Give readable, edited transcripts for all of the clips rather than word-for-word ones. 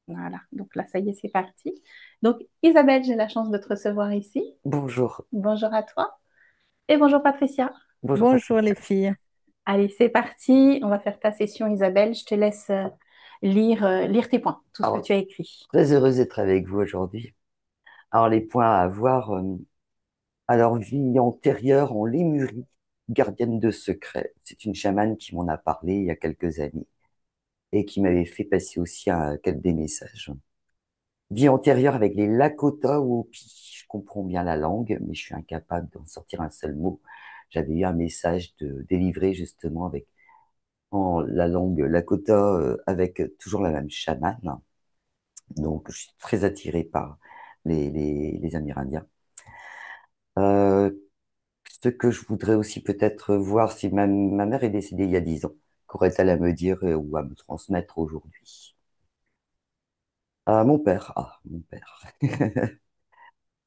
Voilà, donc là, ça y est, c'est parti. Donc, Isabelle, j'ai la chance de te recevoir ici. Bonjour. Bonjour à toi et bonjour Patricia. Bonjour Bonjour Patricia. les filles. Allez, c'est parti. On va faire ta session, Isabelle. Je te laisse lire tes points, tout ce que Alors, tu as écrit. très heureuse d'être avec vous aujourd'hui. Alors, les points à avoir. Alors, vie antérieure en Lémurie, gardienne de secrets. C'est une chamane qui m'en a parlé il y a quelques années et qui m'avait fait passer aussi des messages. Vie antérieure avec les Lakota ou Hopi. Je comprends bien la langue, mais je suis incapable d'en sortir un seul mot. J'avais eu un message de délivré justement avec en la langue Lakota avec toujours la même chamane. Donc, je suis très attiré par les Amérindiens. Euh, Ce que je voudrais aussi peut-être voir, si ma mère est décédée il y a 10 ans, qu'aurait-elle à me dire ou à me transmettre aujourd'hui? Mon père.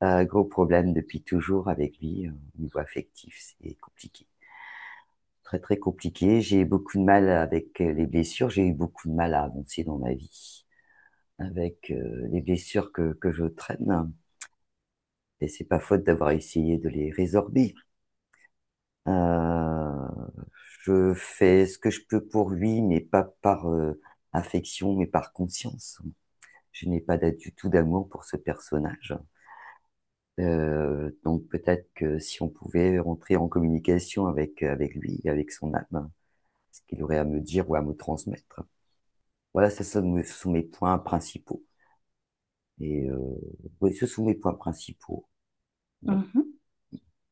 Gros problème depuis toujours avec lui, au niveau affectif, c'est compliqué. Très, très compliqué. J'ai eu beaucoup de mal avec les blessures. J'ai eu beaucoup de mal à avancer dans ma vie avec les blessures que je traîne. Et c'est pas faute d'avoir essayé de les résorber. Euh, je fais ce que je peux pour lui, mais pas par affection, mais par conscience. Je n'ai pas du tout d'amour pour ce personnage. Donc peut-être que si on pouvait rentrer en communication avec lui, avec son âme, ce qu'il aurait à me dire ou à me transmettre. Voilà, ce sont mes points principaux. Et oui, ce sont mes points principaux. Bon, Mhm,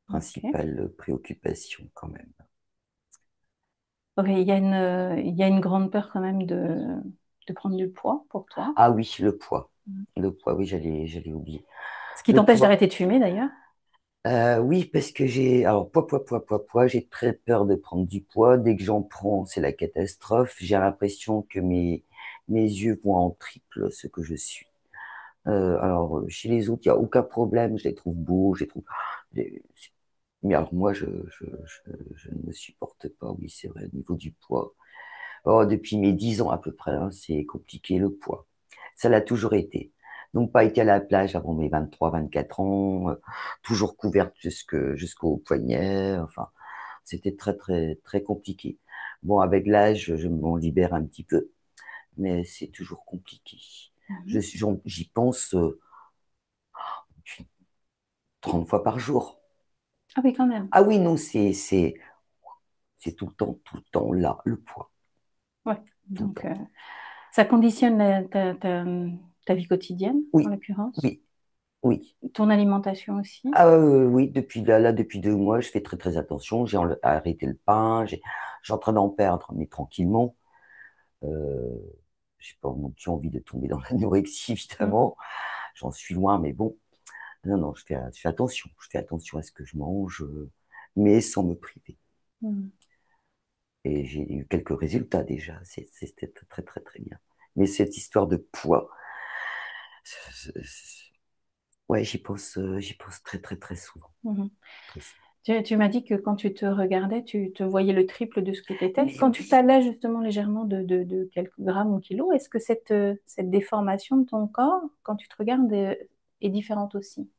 ok. principale préoccupation quand même. Ok, il y a une grande peur quand même de prendre du poids pour toi. Ah oui, le poids. Mhm. Le poids, oui, j'allais oublier. Ce qui Le t'empêche poids. d'arrêter de fumer d'ailleurs. Oui, parce que alors, poids, j'ai très peur de prendre du poids. Dès que j'en prends, c'est la catastrophe. J'ai l'impression que mes yeux vont en triple ce que je suis. Chez les autres, il n'y a aucun problème. Je les trouve beaux, je les trouve. les- Mais alors, moi, je ne me supporte pas. Oui, c'est vrai, au niveau du poids. Oh, depuis mes 10 ans à peu près, hein, c'est compliqué le poids. Ça l'a toujours été. Donc, pas été à la plage avant mes 23, 24 ans, toujours couverte jusqu'au poignet. Enfin, c'était très, très, très compliqué. Bon, avec l'âge, je m'en libère un petit peu, mais c'est toujours compliqué. Mhm. J'y pense 30 fois par jour. Ah oui, quand même. Ah oui, non, c'est tout le temps là, le poids, Ouais. tout le Donc, temps. ça conditionne ta vie quotidienne, en Oui, l'occurrence. oui, oui. Ton alimentation aussi. Ah oui, depuis 2 mois, je fais très très attention. J'ai arrêté le pain, j'ai en train d'en perdre, mais tranquillement. Euh, j'ai pas non plus envie de tomber dans l'anorexie, Mm. évidemment. J'en suis loin, mais bon. Non, non, je fais attention. Je fais attention à ce que je mange, mais sans me priver. Mm. Et j'ai eu quelques résultats déjà. C'était très très très très bien. Mais cette histoire de poids, ouais, j'y pense très très très souvent. Mhm. Très souvent. Tu m'as dit que quand tu te regardais, tu te voyais le triple de ce que tu étais. Mais Quand tu oui. t'allais justement légèrement de quelques grammes ou kilos, est-ce que cette déformation de ton corps, quand tu te regardes, est différente aussi?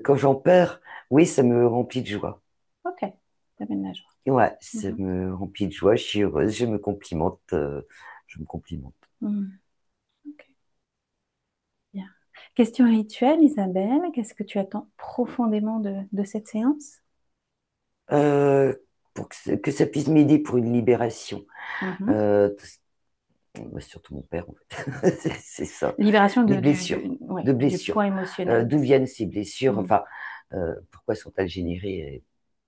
Quand j'en perds, oui, ça me remplit de joie. Ok, t'amènes la joie. Ouais, ça Mhm. me remplit de joie, je suis heureuse, je me complimente. Mhm. Ok, bien. Question rituelle, Isabelle, qu'est-ce que tu attends profondément de cette séance? Euh, pour que ça puisse m'aider pour une libération. Mhm. Euh, bah, surtout mon père, en fait. C'est ça. Libération Des blessures, ouais, de du blessures. poids émotionnel. D'où viennent ces blessures? Mhm. Enfin, pourquoi sont-elles générées?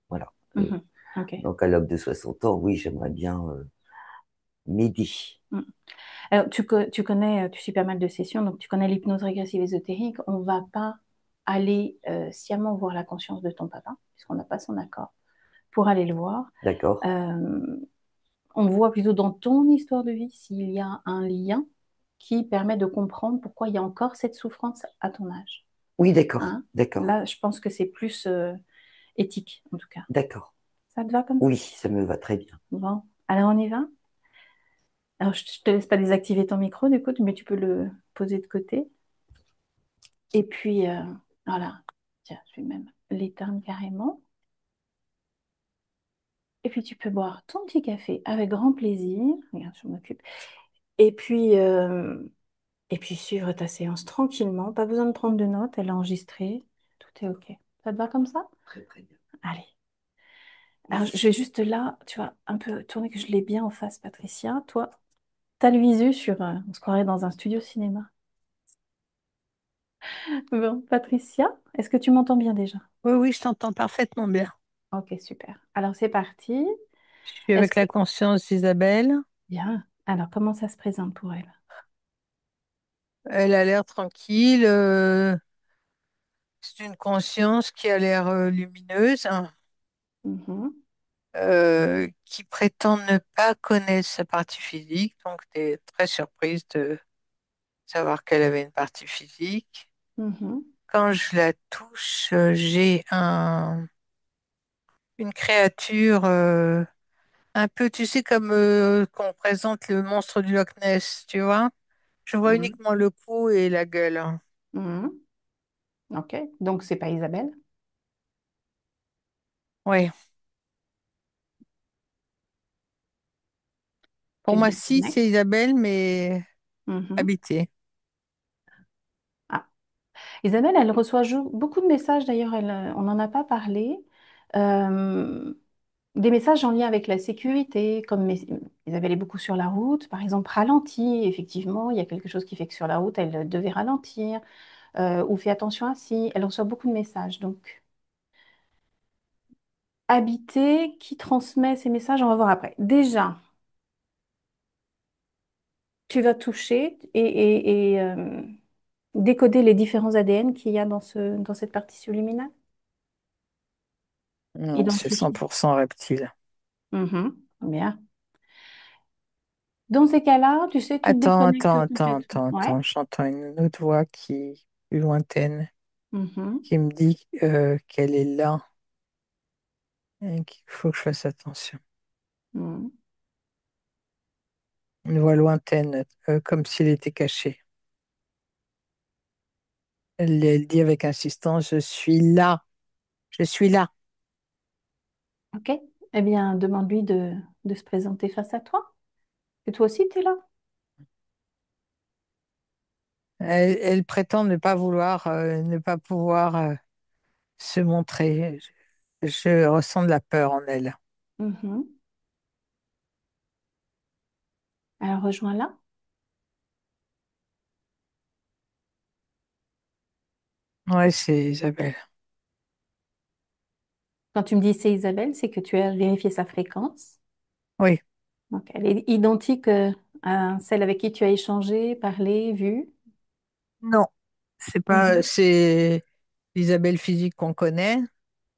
Voilà. Mhm. Ok. Donc, à l'homme de 60 ans, oui, j'aimerais bien m'aider. Mhm. Alors, tu connais, tu suis pas mal de sessions, donc tu connais l'hypnose régressive ésotérique. On va pas aller sciemment voir la conscience de ton papa, puisqu'on n'a pas son accord, pour aller le voir. D'accord? Euh, on voit plutôt dans ton histoire de vie s'il y a un lien qui permet de comprendre pourquoi il y a encore cette souffrance à ton âge. Oui, d'accord. Hein. D'accord. Là, je pense que c'est plus éthique, en tout cas. D'accord. Ça te va comme ça? Oui, ça me va très bien. Bon, alors on y va? Alors, je te laisse pas désactiver ton micro, du coup, mais tu peux le poser de côté. Et puis, voilà. Tiens, je vais même l'éteindre carrément. Et puis, tu peux boire ton petit café avec grand plaisir. Regarde, je m'occupe. Et puis, euh, et puis, suivre ta séance tranquillement. Pas besoin de prendre de notes, elle est enregistrée. Tout est OK. Ça te va comme ça? Très très bien. Allez. Alors, Merci. je vais juste là, tu vois, un peu tourner que je l'ai bien en face, Patricia. Toi, t'as le visu sur... on se croirait dans un studio cinéma. Bon, Patricia, est-ce que tu m'entends bien déjà? Oui, oui, je t'entends parfaitement bien. Ok, super. Alors, c'est parti. Je suis Est-ce avec que... la conscience d'Isabelle. Bien. Alors, comment ça se présente pour elle? Elle a l'air tranquille. C'est une conscience qui a l'air lumineuse, hein, Mhm, qui prétend ne pas connaître sa partie physique. Donc, tu es très surprise de savoir qu'elle avait une partie physique. mhm, Quand je la touche, j'ai une créature un peu, tu sais, comme qu'on présente le monstre du Loch Ness, tu vois? Je vois mhm, uniquement le cou et la gueule, hein. mhm. Ok, donc c'est pas Isabelle, Oui. Pour tu te moi, si, c'est déconnectes. Isabelle, mais Mhm. habitée. Ah. Isabelle, elle reçoit beaucoup de messages, d'ailleurs, on n'en a pas parlé. Euh, des messages en lien avec la sécurité, comme Isabelle est beaucoup sur la route, par exemple, ralentit, effectivement, il y a quelque chose qui fait que sur la route, elle devait ralentir, ou fait attention à ci, elle reçoit beaucoup de messages. Donc, habiter, qui transmet ces messages, on va voir après. Déjà, tu vas toucher et décoder les différents ADN qu'il y a dans cette partie subliminale. Non, c'est Identifier. 100% reptile. Mhm. Bien. Dans ces cas-là, tu sais, tu te Attends, déconnectes attends, attends, complètement. attends, Ouais. attends. J'entends une autre voix qui est plus lointaine, Mhm. qui me dit qu'elle est là et qu'il faut que je fasse attention. Mhm. Une voix lointaine, comme s'il était caché. Elle dit avec insistance, je suis là, je suis là. OK. Eh bien, demande-lui de se présenter face à toi. Et toi aussi, tu es là. Elle prétend ne pas vouloir, ne pas pouvoir se montrer. Je ressens de la peur en elle. Mhm. Alors, rejoins-la. Ouais, c'est Isabelle. Quand tu me dis c'est Isabelle, c'est que tu as vérifié sa fréquence. Oui. Donc, elle est identique à celle avec qui tu as échangé, parlé, vu. Non, c'est pas, Mhm. c'est l'Isabelle physique qu'on connaît.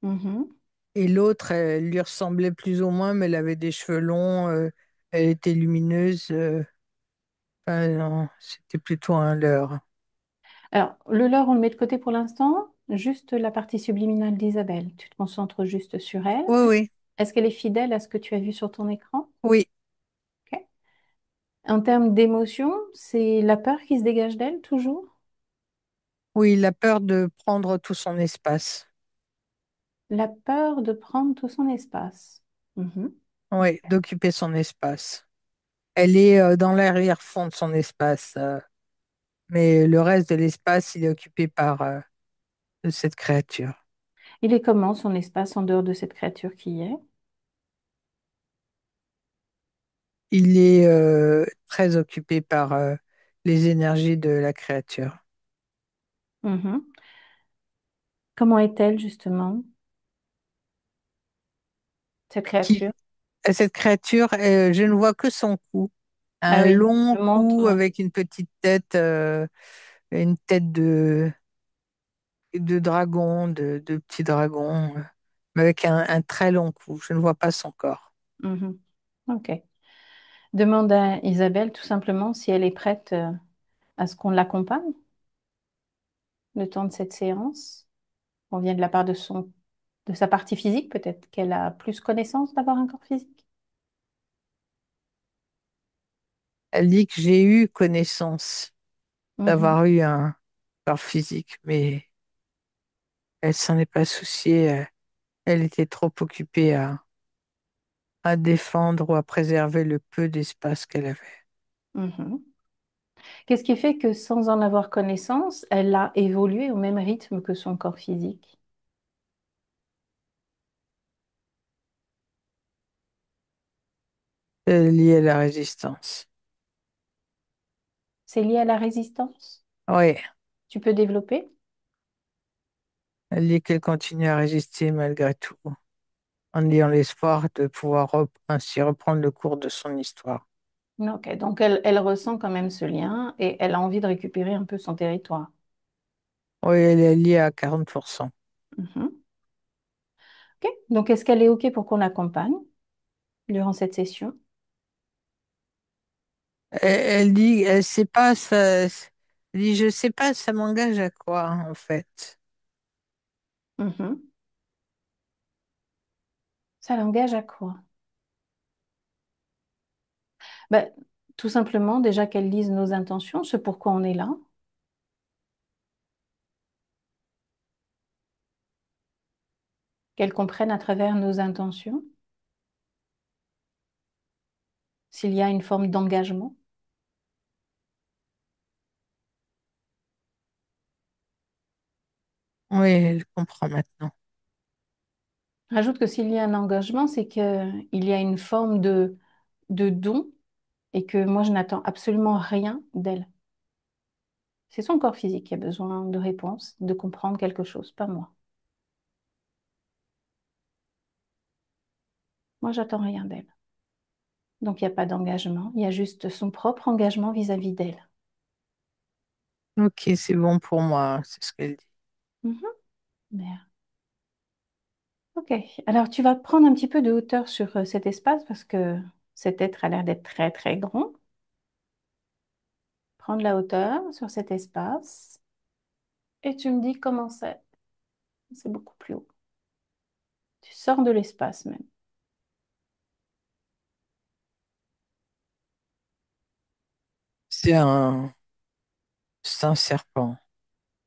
Mhm. Et l'autre, elle lui ressemblait plus ou moins, mais elle avait des cheveux longs, elle était lumineuse. Enfin, non, c'était plutôt un leurre. Alors, le leur, on le met de côté pour l'instant. Juste la partie subliminale d'Isabelle. Tu te concentres juste sur elle. Oui, oui, Est-ce qu'elle est fidèle à ce que tu as vu sur ton écran? oui, Ok. En termes d'émotion, c'est la peur qui se dégage d'elle toujours? oui, il a peur de prendre tout son espace. La peur de prendre tout son espace. Mhm. Oui, d'occuper son espace. Elle est dans l'arrière-fond de son espace, mais le reste de l'espace, il est occupé par cette créature. Il est comment son espace en dehors de cette créature qui y est? Il est très occupé par les énergies de la créature. Mhm. Comment est-elle justement, cette Qui, créature? cette créature, je ne vois que son cou. Ah Un oui, long je cou montre. avec une tête de dragon, de petit dragon, mais avec un très long cou. Je ne vois pas son corps. Mhm. Ok. Demande à Isabelle tout simplement si elle est prête à ce qu'on l'accompagne le temps de cette séance. On vient de la part de sa partie physique, peut-être qu'elle a plus connaissance d'avoir un corps physique. Elle dit que j'ai eu connaissance Mhm, d'avoir eu un corps physique, mais elle s'en est pas souciée. Elle était trop occupée à défendre ou à préserver le peu d'espace qu'elle avait. mhm. Qu'est-ce qui fait que sans en avoir connaissance, elle a évolué au même rythme que son corps physique? Liée à la résistance. C'est lié à la résistance? Oui, Tu peux développer? elle dit qu'elle continue à résister malgré tout, en ayant l'espoir de pouvoir ainsi reprendre le cours de son histoire. Ok, donc elle ressent quand même ce lien et elle a envie de récupérer un peu son territoire. Oui, elle est liée à 40%. Mhm. Ok, donc est-ce qu'elle est ok pour qu'on l'accompagne durant cette session? Elle dit, elle sait pas, elle dit, je sais pas, ça m'engage à quoi, en fait. Mhm. Ça l'engage à quoi? Ben, tout simplement, déjà qu'elle lise nos intentions, ce pourquoi on est là, qu'elle comprenne à travers nos intentions s'il y a une forme d'engagement. Oui, elle comprend maintenant. Rajoute que s'il y a un engagement, c'est qu'il y a une forme de don et que moi, je n'attends absolument rien d'elle. C'est son corps physique qui a besoin de réponses, de comprendre quelque chose, pas moi. Moi, j'attends rien d'elle. Donc, il n'y a pas d'engagement, il y a juste son propre engagement vis-à-vis d'elle. Ok, c'est bon pour moi, c'est ce qu'elle dit. Mhm. Bien. Ok, alors tu vas prendre un petit peu de hauteur sur cet espace parce que cet être a l'air d'être très très grand. Prends de la hauteur sur cet espace et tu me dis comment c'est. C'est beaucoup plus haut. Tu sors de l'espace même. C'est un, c'est un serpent.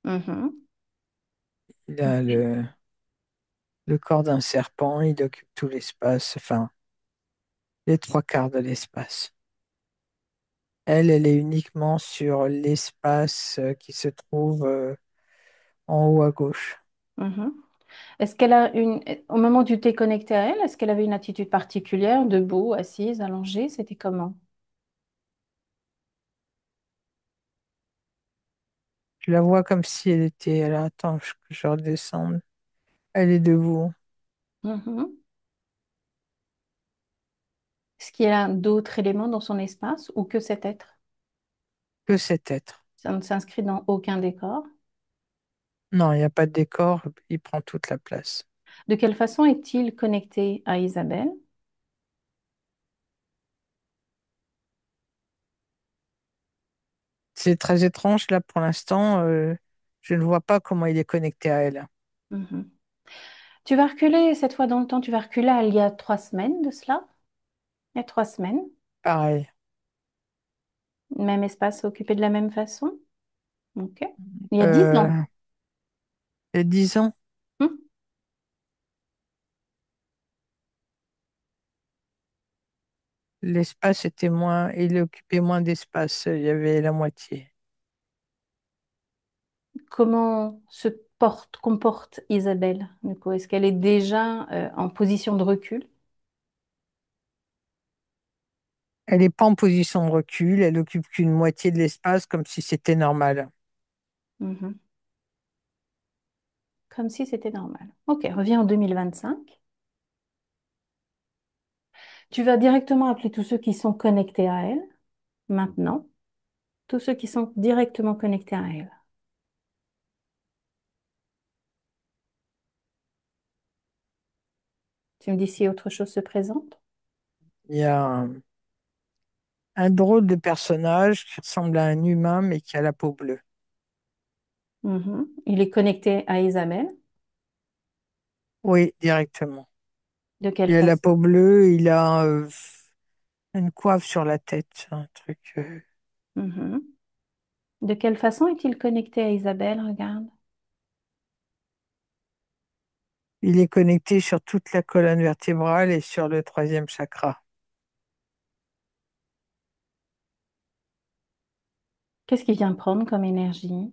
Mhm. Il a Ok. le corps d'un serpent, il occupe tout l'espace, enfin, les trois quarts de l'espace. Elle est uniquement sur l'espace qui se trouve en haut à gauche. Mhm. Est-ce qu'elle a au moment où tu t'es connecté à elle, est-ce qu'elle avait une attitude particulière, debout, assise, allongée? C'était comment? Je la vois comme si elle était, alors attends, que je redescende. Elle est debout, Mhm. Est-ce qu'il y a d'autres éléments dans son espace ou que cet être? que cet être. Ça ne s'inscrit dans aucun décor. Non, il n'y a pas de décor, il prend toute la place. De quelle façon est-il connecté à Isabelle? C'est très étrange, là, pour l'instant, je ne vois pas comment il est connecté à elle. Mhm. Tu vas reculer cette fois dans le temps, tu vas reculer à il y a 3 semaines de cela. Il y a 3 semaines. Pareil. Même espace occupé de la même façon. Ok. Il y a 10 ans. Euh, il y a 10 ans, Hmm. l'espace était moins, il occupait moins d'espace, il y avait la moitié. Comment se comporte Isabelle? Du coup, est-ce qu'elle est déjà en position de recul? Elle n'est pas en position de recul, elle occupe qu'une moitié de l'espace comme si c'était normal. Mhm. Comme si c'était normal. Ok, reviens en 2025. Tu vas directement appeler tous ceux qui sont connectés à elle, maintenant. Tous ceux qui sont directement connectés à elle. Tu me dis si autre chose se présente? Il y a un drôle de personnage qui ressemble à un humain mais qui a la peau bleue. Mhm. Il est connecté à Isabelle. Oui, directement. De quelle Il a la façon? peau bleue, une coiffe sur la tête, un truc. Mhm. De quelle façon est-il connecté à Isabelle? Regarde. Il est connecté sur toute la colonne vertébrale et sur le troisième chakra. Qu'est-ce qu'il vient prendre comme énergie?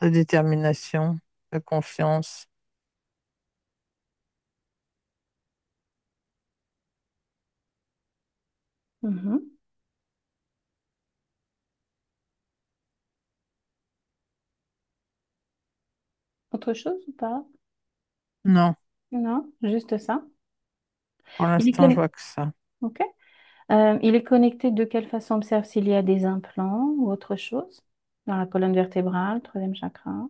De détermination, de confiance. Mhm. Autre chose ou pas? Non, Non, juste ça. pour Il est l'instant, je conne- vois que ça. Ok. Il est connecté de quelle façon? Observe s'il y a des implants ou autre chose dans la colonne vertébrale, troisième chakra.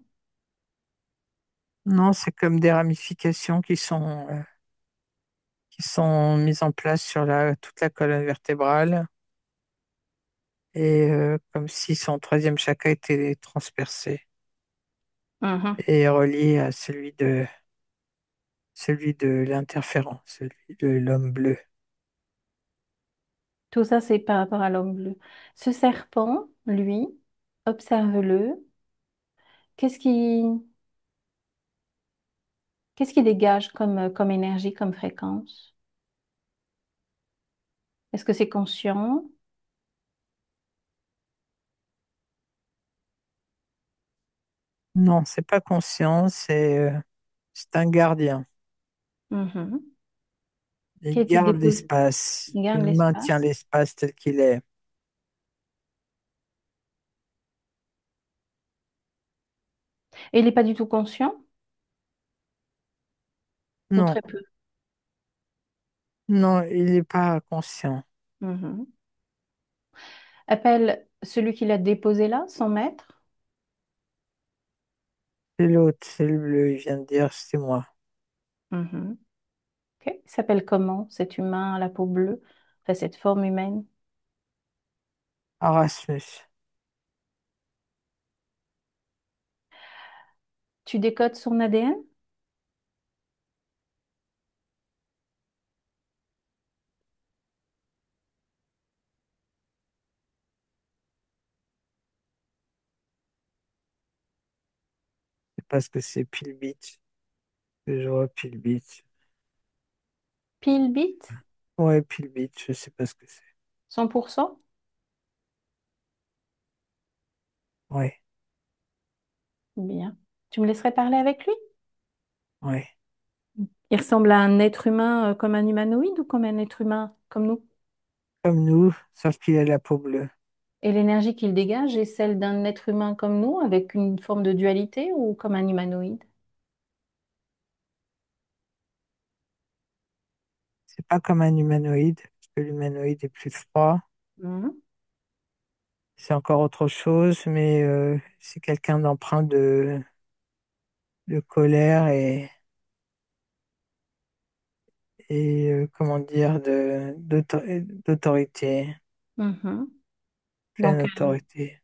Non, c'est comme des ramifications qui sont mises en place sur toute la colonne vertébrale et comme si son troisième chakra était transpercé Mhm. et relié à celui de l'interférent, celui de l'homme bleu. Tout ça, c'est par rapport à l'homme bleu. Ce serpent, lui, observe-le. Qu'est-ce qui, qu'est-ce qui dégage comme énergie, comme fréquence? Est-ce que c'est conscient? Non, c'est pas conscient, c'est un gardien. Mhm. Qui Il a-t-il garde déposé? l'espace, Il garde il maintient l'espace. l'espace tel qu'il est. Et il n'est pas du tout conscient, ou Non, très peu. non, il n'est pas conscient. Mhm. Appelle celui qui l'a déposé là, son maître. C'est l'autre, c'est le bleu, il vient de dire c'est moi. Mhm. Ok. Il s'appelle comment, cet humain à la peau bleue, enfin cette forme humaine? Erasmus. Tu décodes son ADN? C'est parce que c'est Pilbit que je vois Pilbit. Pile bit? Ouais, Pilbit, je sais pas ce que c'est. 100%? Ouais, Bien. Tu me laisserais parler avec lui? ouais. Il ressemble à un être humain comme un humanoïde ou comme un être humain comme nous? Comme nous, sauf qu'il a la peau bleue. Et l'énergie qu'il dégage est celle d'un être humain comme nous, avec une forme de dualité ou comme un humanoïde? C'est pas comme un humanoïde, parce que l'humanoïde est plus froid. Mhm. C'est encore autre chose, mais c'est quelqu'un d'empreint de colère et comment dire, d'autorité, Mhm. pleine Donc, autorité.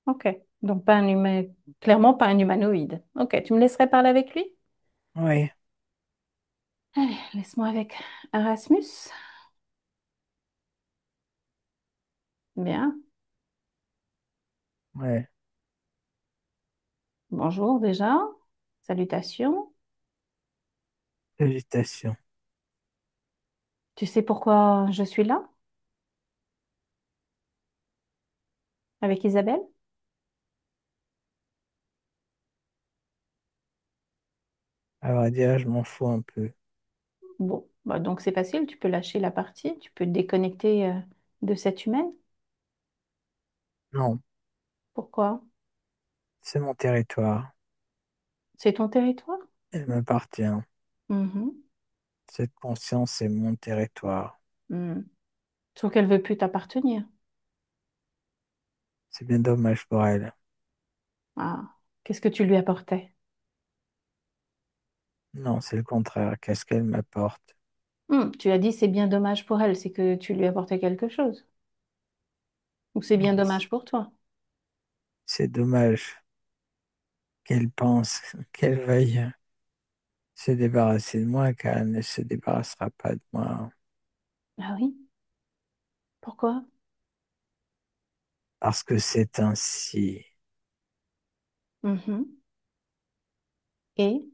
ok. Donc, pas un humain, clairement pas un humanoïde. Ok, tu me laisserais parler avec lui? Oui, Allez, laisse-moi avec Erasmus. Bien. ouais, Bonjour déjà. Salutations. félicitations. Tu sais pourquoi je suis là avec Isabelle? À vrai dire, je m'en fous un peu. Bon, bah donc c'est facile, tu peux lâcher la partie, tu peux te déconnecter de cette humaine. Non, Pourquoi? c'est mon territoire. C'est ton territoire? Elle m'appartient. Mhm. Cette conscience est mon territoire. Hmm. Sauf qu'elle veut plus t'appartenir. C'est bien dommage pour elle. Ah, qu'est-ce que tu lui apportais? Non, c'est le contraire. Qu'est-ce qu'elle m'apporte? Tu as dit c'est bien dommage pour elle, c'est que tu lui apportais quelque chose. Ou c'est bien Non, dommage pour toi. c'est dommage qu'elle pense, qu'elle veuille se débarrasser de moi car elle ne se débarrassera pas de moi Ah oui, pourquoi? parce que c'est ainsi. Mhm. Et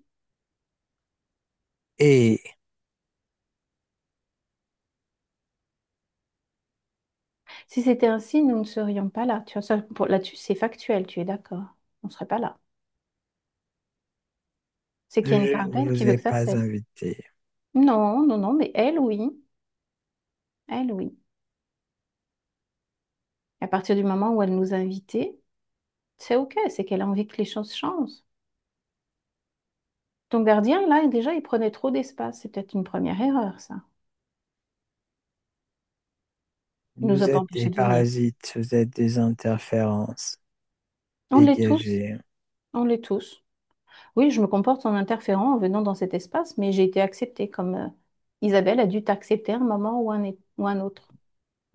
Et si c'était ainsi, nous ne serions pas là. Tu vois, ça, là-dessus, c'est factuel, tu es d'accord? On ne serait pas là. C'est qu'il y a une je part ne d'elle qui vous veut ai que ça pas cesse. invité. Non, non, non, mais elle, oui. Elle, oui. À partir du moment où elle nous a invités, c'est OK, c'est qu'elle a envie que les choses changent. Ton gardien, là, déjà, il prenait trop d'espace. C'est peut-être une première erreur, ça. Il nous a Vous pas êtes des empêchés de venir. parasites, vous êtes des interférences. On l'est tous. Dégagez. On l'est tous. Oui, je me comporte en interférent en venant dans cet espace, mais j'ai été acceptée comme Isabelle a dû t'accepter à un moment ou un autre.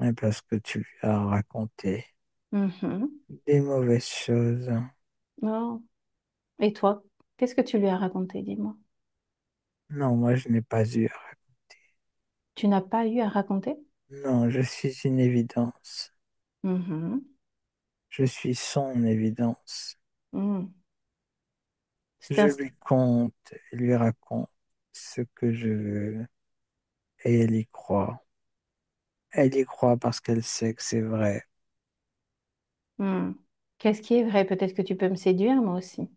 Ouais, parce que tu lui as raconté Mhm. des mauvaises choses. Oh. Et toi, qu'est-ce que tu lui as raconté, dis-moi? Non, moi je n'ai pas eu. Tu n'as pas eu à raconter? Non, je suis une évidence. Mhm. Je suis son évidence. Mhm. C'est Je un... lui conte, lui raconte ce que je veux et elle y croit. Elle y croit parce qu'elle sait que c'est vrai. Mhm. Qu'est-ce qui est vrai? Peut-être que tu peux me séduire, moi aussi.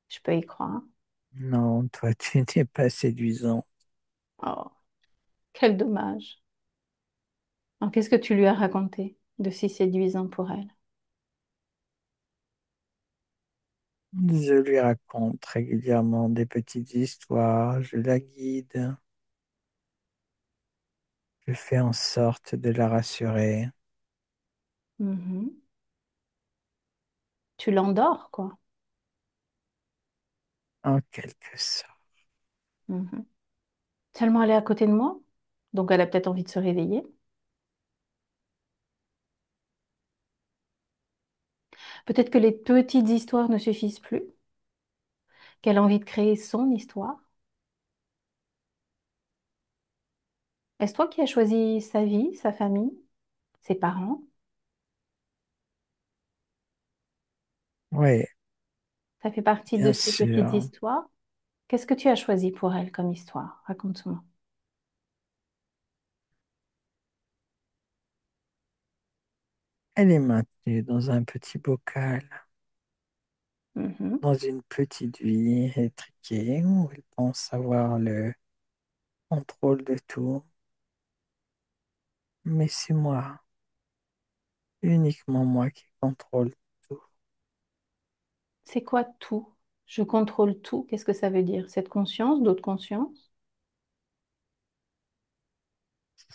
Je peux y croire. Non, toi, tu n'es pas séduisant. Oh, quel dommage. Alors, qu'est-ce que tu lui as raconté de si séduisant pour elle? Je lui raconte régulièrement des petites histoires, je la guide, je fais en sorte de la rassurer. Mhm. Tu l'endors, quoi. En quelque sorte. Mhm. Tellement elle est à côté de moi, donc elle a peut-être envie de se réveiller. Peut-être que les petites histoires ne suffisent plus, qu'elle a envie de créer son histoire. Est-ce toi qui as choisi sa vie, sa famille, ses parents? Oui, Ça fait partie de bien ces petites sûr. histoires. Qu'est-ce que tu as choisi pour elle comme histoire? Raconte-moi. Elle est maintenue dans un petit bocal, Mhm. dans une petite vie étriquée où elle pense avoir le contrôle de tout. Mais c'est moi, uniquement moi qui contrôle tout. C'est quoi tout? Je contrôle tout. Qu'est-ce que ça veut dire? Cette conscience, d'autres consciences?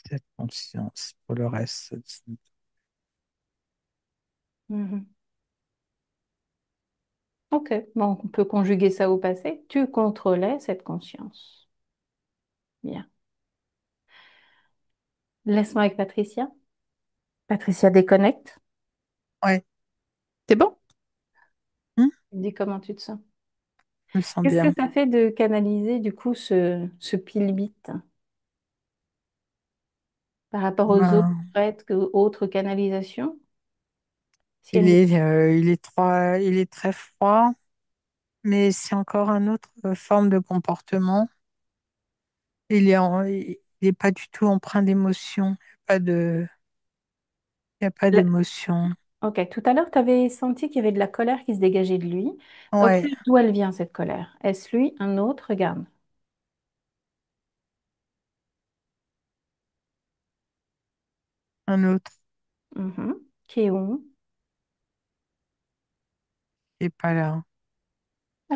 Cette conscience. Pour le reste, Mhm. Ok, bon, on peut conjuguer ça au passé. Tu contrôlais cette conscience. Bien. Laisse-moi avec Patricia. Patricia déconnecte. ouais, C'est bon? hmm, Dis comment tu te sens. je me sens Qu'est-ce que bien. ça fait de canaliser du coup ce pile-bit par rapport aux autres Ben, prêtres, autres canalisations? Si il elle... est, il est très froid, mais c'est encore un autre forme de comportement. Il est pas du tout empreint d'émotion. Il y a pas Le- d'émotion. Ok, tout à l'heure, tu avais senti qu'il y avait de la colère qui se dégageait de lui. Ouais, Observe d'où elle vient, cette colère. Est-ce lui, un autre? Regarde. un autre Mhm. Qui est où? qui est pas là,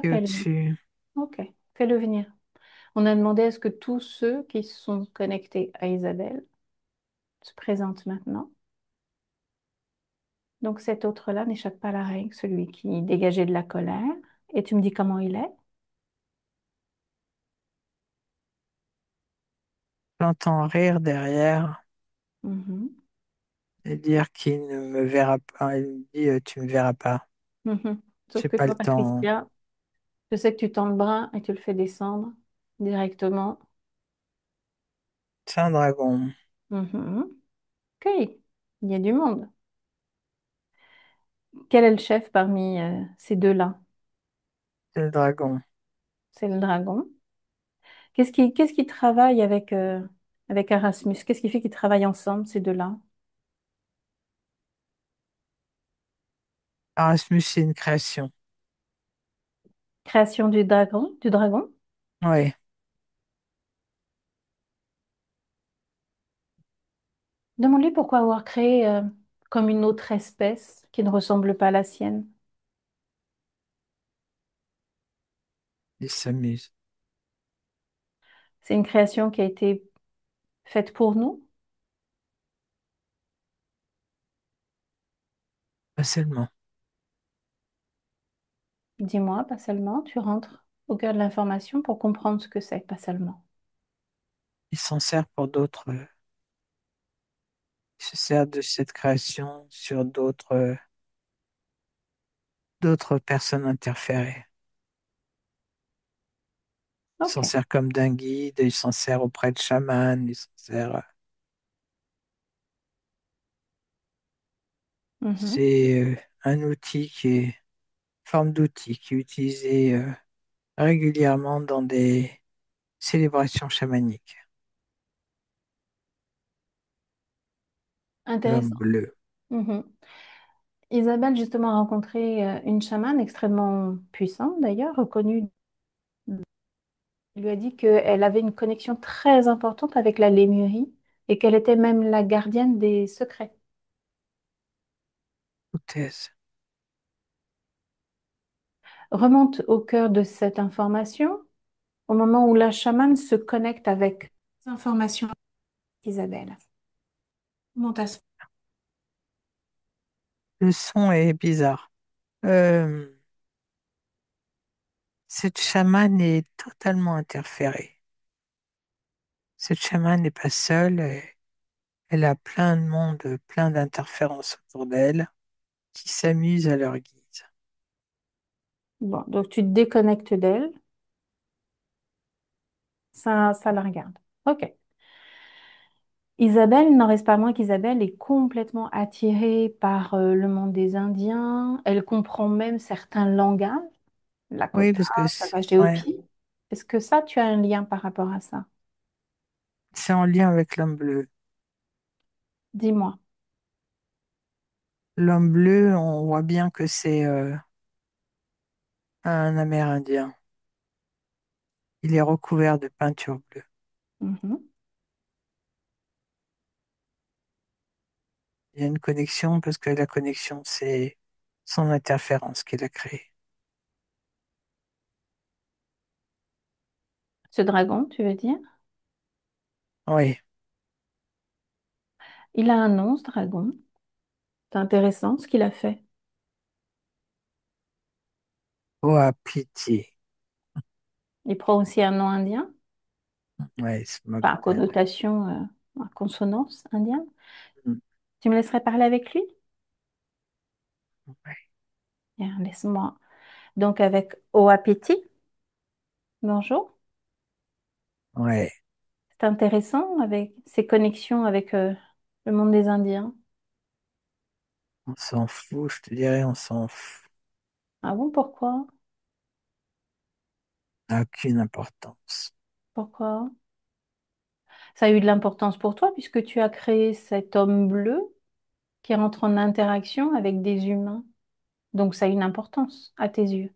qui est Appelle-le. au-dessus. Ok, fais-le venir. On a demandé à ce que tous ceux qui sont connectés à Isabelle se présentent maintenant. Donc cet autre-là n'échappe pas à la règle, celui qui dégageait de la colère. Et tu me dis comment il est? J'entends rire derrière Mhm. et dire qu'il ne me verra pas. Il me dit, tu me verras pas. Mhm. Sauf J'ai que pas le toi, temps. Patricia, Je sais que tu tends le bras et tu le fais descendre directement. C'est un dragon. Mhm. Ok, il y a du monde. Quel est le chef parmi ces deux-là? C'est le dragon. C'est le dragon. Qu'est-ce qui travaille avec Erasmus? Qu'est-ce qui fait qu'ils travaillent ensemble, ces deux-là? Erasmus, c'est une création. Création du dragon, du dragon. Oui, Demande-lui pourquoi avoir créé comme une autre espèce qui ne ressemble pas à la sienne. il s'amuse. C'est une création qui a été faite pour nous. Pas seulement. Dis-moi, pas seulement, tu rentres au cœur de l'information pour comprendre ce que c'est, pas seulement. Il s'en sert pour d'autres. Il se sert de cette création sur d'autres personnes interférées. Il s'en Ok. sert comme d'un guide, il s'en sert auprès de chamans, il s'en sert. Mhm. C'est un outil qui est forme d'outil qui est utilisé régulièrement dans des célébrations chamaniques. L'homme Intéressant. bleu. Mhm. Isabelle, justement, a rencontré une chamane extrêmement puissante, d'ailleurs, reconnue. Elle lui a dit qu'elle avait une connexion très importante avec la Lémurie et qu'elle était même la gardienne des secrets. Hypothèse. Remonte au cœur de cette information au moment où la chamane se connecte avec ces informations d'Isabelle. Monte à ce- Le son est bizarre. Euh, cette chamane est totalement interférée. Cette chamane n'est pas seule. Elle a plein de monde, plein d'interférences autour d'elle qui s'amusent à leur guise. Bon, donc tu te déconnectes d'elle, ça la regarde. Ok. Isabelle n'en reste pas moins qu'Isabelle est complètement attirée par le monde des Indiens. Elle comprend même certains langages, Oui, Lakota, parce que ouais, Savageopi. Est-ce que ça, tu as un lien par rapport à ça? c'est en lien avec l'homme bleu. Dis-moi. L'homme bleu, on voit bien que c'est un Amérindien. Il est recouvert de peinture bleue. Mhm. Il y a une connexion parce que la connexion, c'est son interférence qu'il a créée. Ce dragon, tu veux dire? Oui, Il a un nom, ce dragon. C'est intéressant ce qu'il a fait. oh, à pitié. Il prend aussi un nom indien, Ouais, il se moque enfin, à d'elle. connotation, à consonance indienne. Mm. Tu me laisserais parler avec lui? Ouais. Bien, laisse-moi. Donc, avec Oapiti, bonjour. Ouais, C'est intéressant avec ses connexions avec le monde des Indiens. on s'en fout, je te dirais, on s'en fout. Ah bon, pourquoi? Ça n'a aucune importance. Pourquoi? Ça a eu de l'importance pour toi puisque tu as créé cet homme bleu qui rentre en interaction avec des humains. Donc, ça a une importance à tes yeux.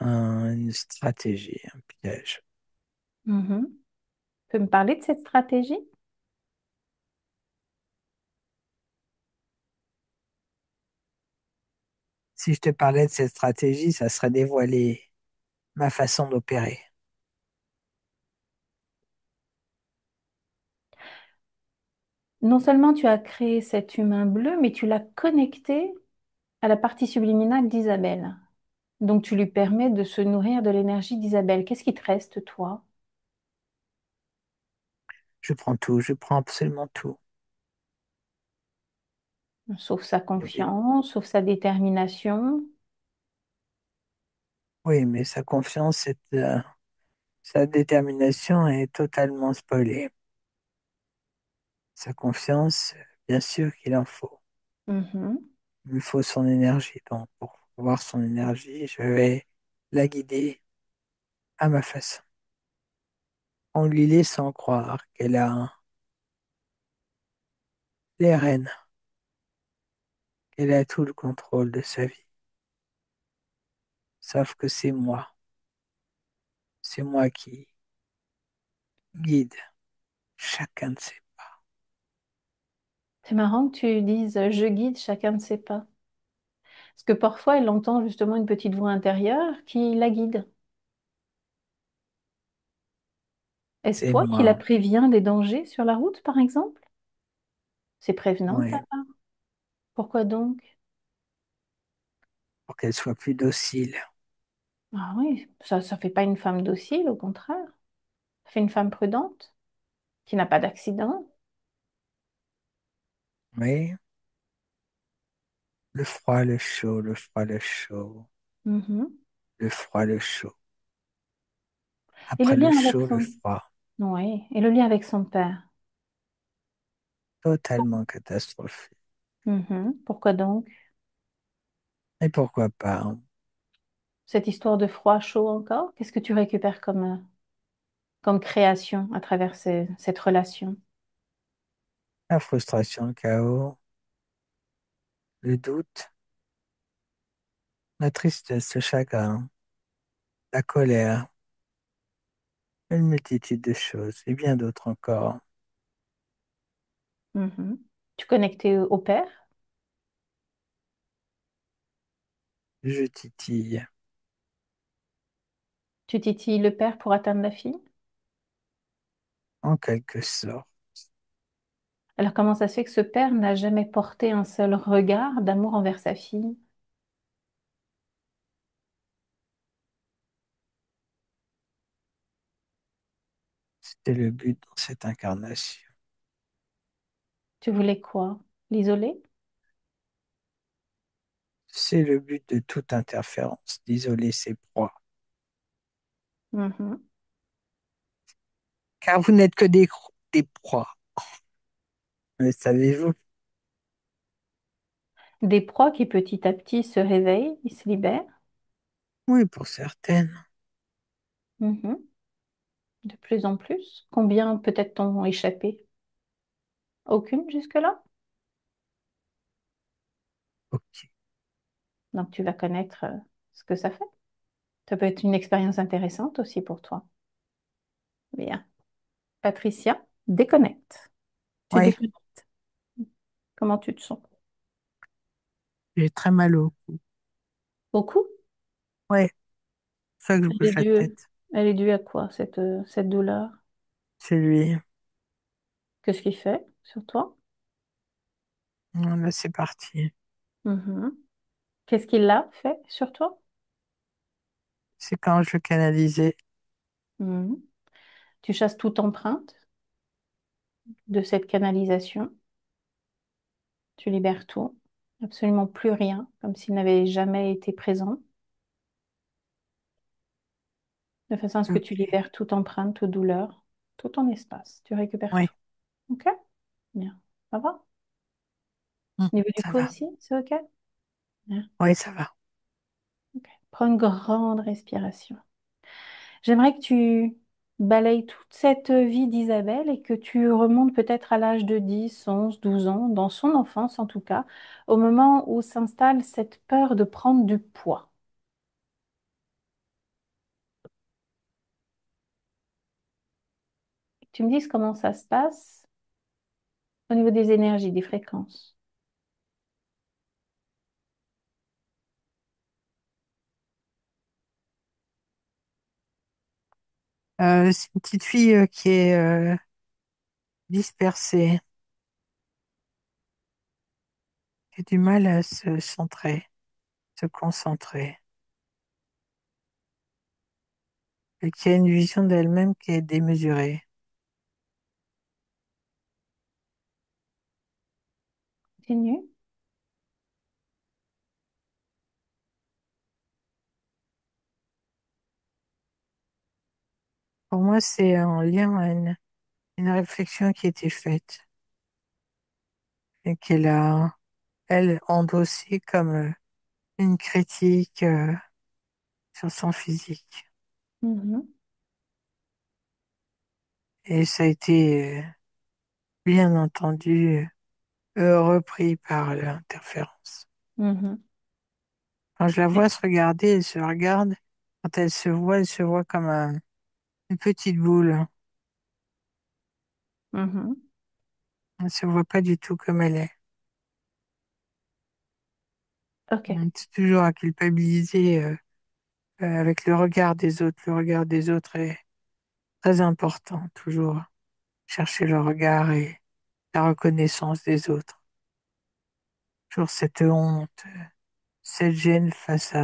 Une stratégie, un piège. Mhm. Tu peux me parler de cette stratégie? Si je te parlais de cette stratégie, ça serait dévoiler ma façon d'opérer. Non seulement tu as créé cet humain bleu, mais tu l'as connecté à la partie subliminale d'Isabelle. Donc, tu lui permets de se nourrir de l'énergie d'Isabelle. Qu'est-ce qui te reste, toi? Je prends tout, je prends absolument tout. Sauf sa Et confiance, sauf sa détermination. Oui, mais sa confiance, sa détermination est totalement spoilée. Sa confiance, bien sûr qu'il en faut. Mhm. Il me faut son énergie. Donc, pour voir son énergie, je vais la guider à ma façon, en lui laissant croire qu'elle a les rênes, qu'elle a tout le contrôle de sa vie. Sauf que c'est moi qui guide chacun de ses pas. C'est marrant que tu dises je guide chacun de ses pas. Parce que parfois, elle entend justement une petite voix intérieure qui la guide. Est-ce C'est toi qui la moi, préviens des dangers sur la route, par exemple? C'est prévenant de ta oui, part. Pourquoi donc? pour qu'elle soit plus docile. Ah oui, ça fait pas une femme docile, au contraire. Ça fait une femme prudente, qui n'a pas d'accident. Oui, le froid, le chaud, le froid, le chaud, Mhm. le froid, le chaud. Et le Après le lien avec chaud, le son... froid. Oui, et le lien avec son père. Totalement catastrophique. Mhm. Pourquoi donc? Et pourquoi pas, hein. Cette histoire de froid chaud encore? Qu'est-ce que tu récupères comme création à travers cette relation? La frustration, le chaos, le doute, la tristesse, le chagrin, la colère, une multitude de choses et bien d'autres encore. Mhm. Tu connectais au père? Je titille, Tu titilles le père pour atteindre la fille? en quelque sorte. Alors comment ça se fait que ce père n'a jamais porté un seul regard d'amour envers sa fille? C'était le but dans cette incarnation. Tu voulais quoi? L'isoler? C'est le but de toute interférence, d'isoler ses proies. Mhm. Car vous n'êtes que des proies. Le savez-vous? Des proies qui petit à petit se réveillent, ils se libèrent. Oui, pour certaines. Mhm. De plus en plus. Combien peut-être t'ont échappé? Aucune jusque-là? Ok. Donc tu vas connaître ce que ça fait. Ça peut être une expérience intéressante aussi pour toi. Bien. Patricia, déconnecte. Tu Oui, déconnectes. Comment tu te sens? j'ai très mal au cou. Beaucoup? Oui, c'est ça que je Elle est bouge la due, tête. elle est due à quoi, cette douleur? C'est lui. Qu'est-ce qu'il fait sur toi? Là, c'est parti. Mhm. Qu'est-ce qu'il a fait sur toi? C'est quand je le canalisais. Mhm. Tu chasses toute empreinte de cette canalisation. Tu libères tout. Absolument plus rien, comme s'il n'avait jamais été présent. De façon à ce que tu Ok. libères toute empreinte, toute douleur, tout ton espace. Tu récupères Oui, tout. OK? Bien. Ça va? Niveau du ça cou va. aussi, c'est OK? Bien. Oui, ça va. OK. Prends une grande respiration. J'aimerais que tu balayes toute cette vie d'Isabelle et que tu remontes peut-être à l'âge de 10, 11, 12 ans, dans son enfance en tout cas, au moment où s'installe cette peur de prendre du poids. Tu me dises comment ça se passe au niveau des énergies, des fréquences. C'est une petite fille qui est dispersée, qui a du mal à se centrer, se concentrer, et qui a une vision d'elle-même qui est démesurée. Continue. Pour moi, c'est en lien à une réflexion qui a été faite et qu'elle a, elle, endossée comme une critique sur son physique. Mhm. Et ça a été, bien entendu, repris par l'interférence. Mhm. Quand je la vois se regarder, elle se regarde. Quand elle se voit comme une petite boule. Mhm. Elle se voit pas du tout comme elle est. Ok. On est toujours à culpabiliser avec le regard des autres. Le regard des autres est très important, toujours. Chercher le regard et la reconnaissance des autres. Toujours cette honte, cette gêne face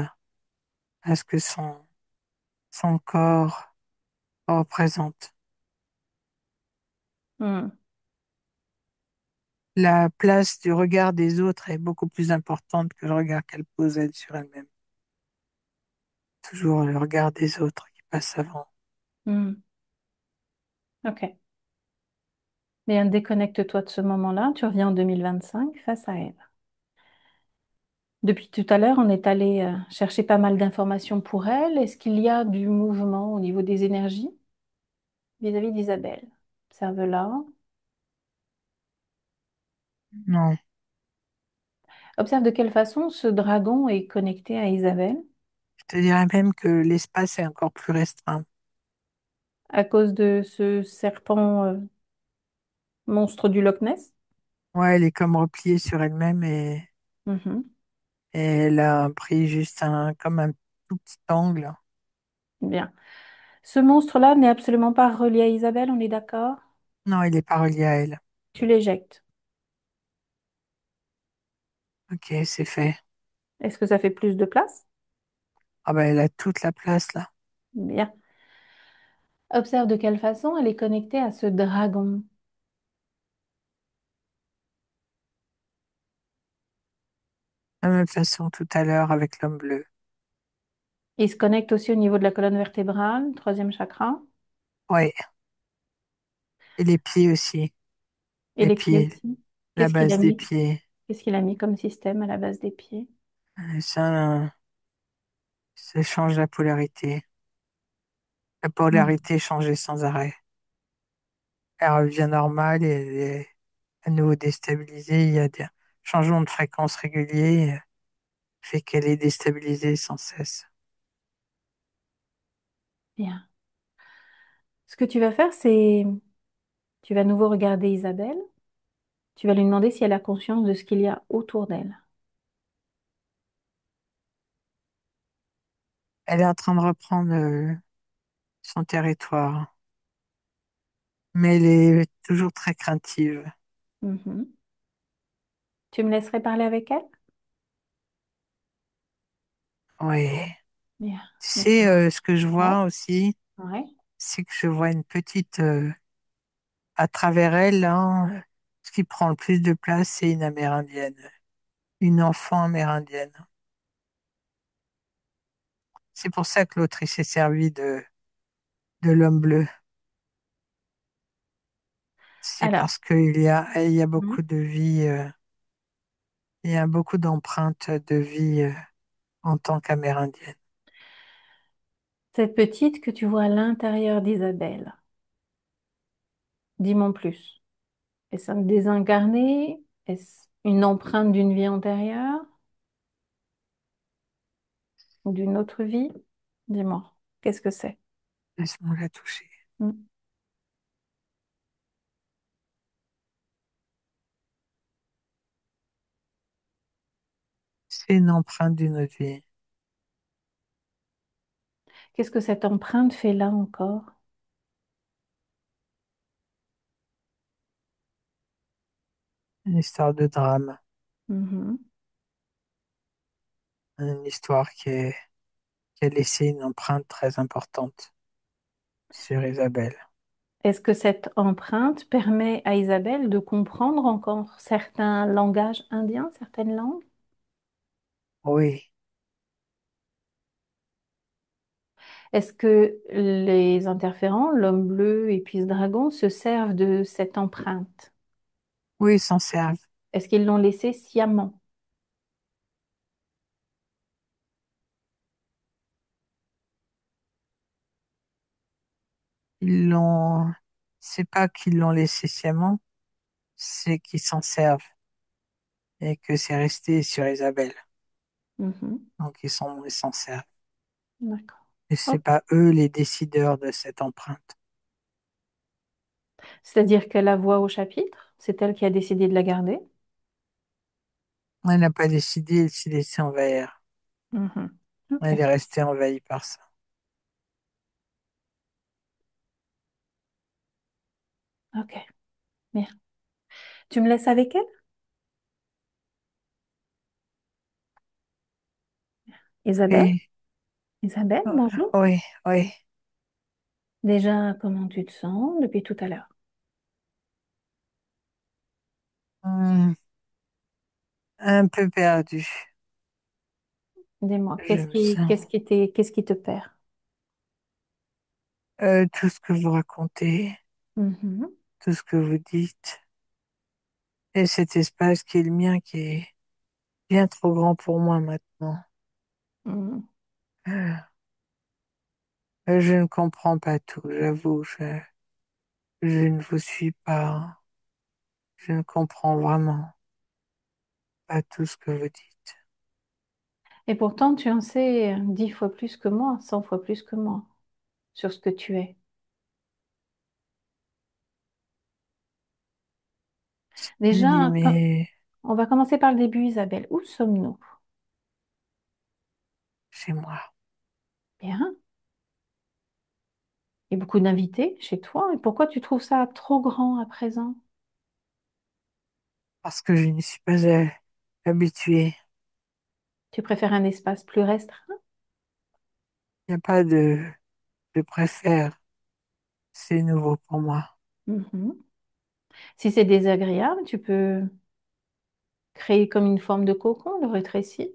à ce que son corps représente. Mhm. La place du regard des autres est beaucoup plus importante que le regard qu'elle pose elle sur elle-même. Toujours le regard des autres qui passe avant. Mhm. Ok. Bien, déconnecte-toi de ce moment-là. Tu reviens en 2025 face à elle. Depuis tout à l'heure, on est allé chercher pas mal d'informations pour elle. Est-ce qu'il y a du mouvement au niveau des énergies vis-à-vis d'Isabelle? Observe-la. Non, Observe de quelle façon ce dragon est connecté à Isabelle je te dirais même que l'espace est encore plus restreint. à cause de ce serpent monstre du Loch Ness. Ouais, elle est comme repliée sur elle-même Mhm. et elle a pris juste comme un tout petit angle. Bien. Ce monstre-là n'est absolument pas relié à Isabelle, on est d'accord? Non, il est pas relié à elle. Tu l'éjectes. Ok, c'est fait. Est-ce que ça fait plus de place? Ah ben, elle a toute la place là. Bien. Observe de quelle façon elle est connectée à ce dragon. De la même façon tout à l'heure avec l'homme bleu. Il se connecte aussi au niveau de la colonne vertébrale, troisième chakra, Ouais, et les pieds aussi. et Les les pieds pieds, aussi. la Qu'est-ce qu'il a base des mis? pieds. Qu'est-ce qu'il a mis comme système à la base des pieds? Ça change la polarité. La Hmm. polarité changeait sans arrêt. Elle revient normale et elle est à nouveau déstabilisée. Il y a des changements de fréquence réguliers, fait qu'elle est déstabilisée sans cesse. Bien. Ce que tu vas faire, c'est, tu vas à nouveau regarder Isabelle. Tu vas lui demander si elle a conscience de ce qu'il y a autour d'elle. Elle est en train de reprendre son territoire, mais elle est toujours très craintive. Mhm. Tu me laisserais parler avec elle? Oui. Bien. Tu Donc, sais, ce que je ouais, vois aussi, ouais. c'est que je vois une petite, à travers elle, là, ce qui prend le plus de place, c'est une Amérindienne, une enfant amérindienne. C'est pour ça que l'autrice s'est servie de l'homme bleu. C'est Alors, parce il y a mhm. beaucoup de vie, il y a beaucoup d'empreintes de vie, en tant qu'Amérindienne. Cette petite que tu vois à l'intérieur d'Isabelle, dis-moi en plus. Est-ce un désincarné? Est-ce une empreinte d'une vie antérieure ou d'une autre vie? Dis-moi, qu'est-ce que c'est? Laisse-moi la toucher. Hmm. C'est une empreinte d'une autre vie, Qu'est-ce que cette empreinte fait là encore? une histoire de drame, Mhm. une histoire qui a laissé une empreinte très importante sur Isabelle. Est-ce que cette empreinte permet à Isabelle de comprendre encore certains langages indiens, certaines langues? Oui, Est-ce que les interférents, l'homme bleu et puis ce dragon, se servent de cette empreinte? Oui, ils s'en servent. Est-ce qu'ils l'ont laissée sciemment? Ils l'ont, c'est pas qu'ils l'ont laissé sciemment, c'est qu'ils s'en servent et que c'est resté sur Isabelle. Mhm. Donc ils s'en servent. D'accord. Et c'est Ok. pas eux les décideurs de cette empreinte. C'est-à-dire qu'elle la voix au chapitre, c'est elle qui a décidé de la garder. Elle n'a pas décidé, elle s'est laissée envahir. Mhm. Ok, Elle est restée envahie par ça. ok. Bien. Tu me laisses avec elle? Isabelle? Et, Isabelle, bonjour. oui, oui. Déjà, comment tu te sens depuis tout à l'heure? Hmm, un peu perdu. Dis-moi, Je me sens. qu'est-ce qui te perd? Tout ce que vous racontez, Mhm. tout ce que vous dites, et cet espace qui est le mien, qui est bien trop grand pour moi maintenant. Mhm. Euh, je ne comprends pas tout, j'avoue, je ne vous suis pas. Je ne comprends vraiment pas tout ce que vous dites. Et pourtant, tu en sais 10 fois plus que moi, 100 fois plus que moi sur ce que tu es. Oui, Déjà, mais on va commencer par le début, Isabelle. Où sommes-nous? chez moi, Bien. Il y a beaucoup d'invités chez toi. Et pourquoi tu trouves ça trop grand à présent? parce que je n'y suis pas habituée. Tu préfères un espace plus restreint? Il n'y a pas de, je préfère, c'est nouveau pour moi. Mhm. Si c'est désagréable, tu peux créer comme une forme de cocon, le rétrécir.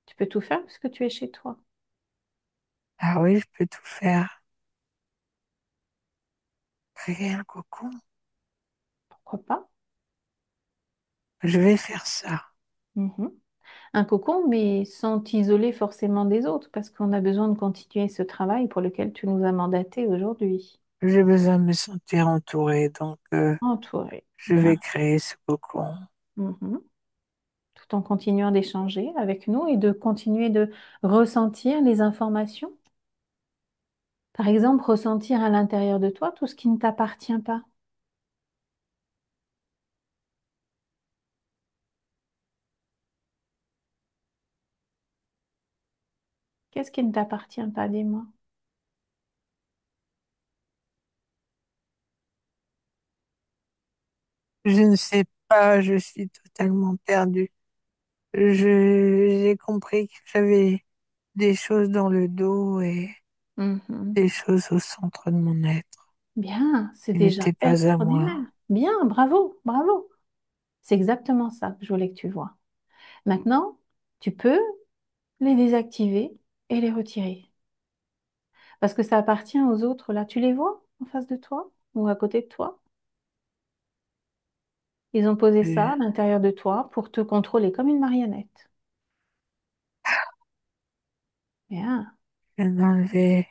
Tu peux tout faire parce que tu es chez toi. Ah oui, je peux tout faire. Créer un cocon. Pourquoi pas? Je vais faire ça. Mhm. Un cocon, mais sans t'isoler forcément des autres, parce qu'on a besoin de continuer ce travail pour lequel tu nous as mandaté aujourd'hui. J'ai besoin de me sentir entourée, donc Entouré. je vais Bien. créer ce cocon. Mhm. Tout en continuant d'échanger avec nous et de continuer de ressentir les informations. Par exemple, ressentir à l'intérieur de toi tout ce qui ne t'appartient pas. Qu'est-ce qui ne t'appartient pas, dis-moi? Je ne sais pas, je suis totalement perdue. J'ai compris que j'avais des choses dans le dos et Mhm. des choses au centre de mon être Bien, c'est qui déjà n'étaient pas à extraordinaire. moi. Bien, bravo, bravo. C'est exactement ça que je voulais que tu vois. Maintenant, tu peux les désactiver et les retirer. Parce que ça appartient aux autres, là. Tu les vois en face de toi ou à côté de toi? Ils ont posé Je ça à l'intérieur de toi pour te contrôler comme une marionnette. Bien. viens d'enlever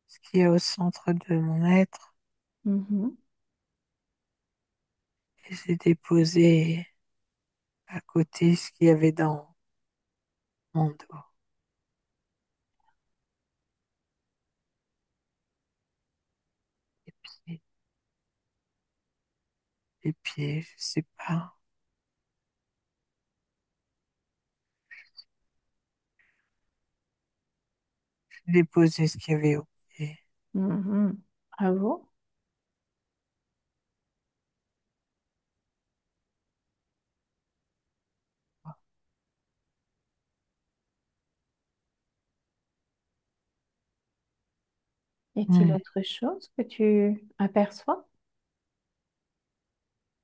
ce qui est au centre de mon être Mhm. et j'ai déposé à côté ce qu'il y avait dans mon dos. Et les pieds, je sais pas. J'ai déposé ce qu'il y avait au pied. Mhm. Bravo. Y a-t-il Hmm. autre chose que tu aperçois?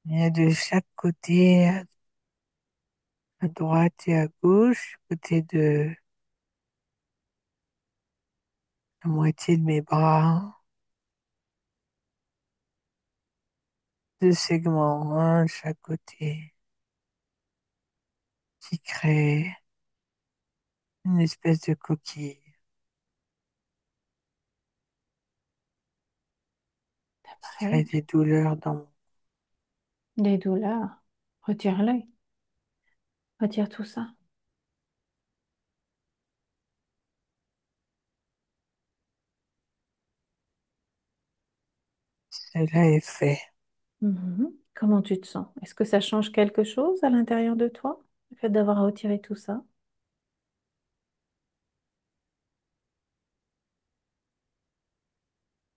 Il y a de chaque côté, à droite et à gauche, côté la moitié de mes bras, deux segments, un de chaque côté, qui créent une espèce de coquille, qui crée Pareil. des douleurs dans mon... Des douleurs. Retire-le. Retire tout ça. Cela est fait. Mhm. Comment tu te sens? Est-ce que ça change quelque chose à l'intérieur de toi, le fait d'avoir retiré tout ça?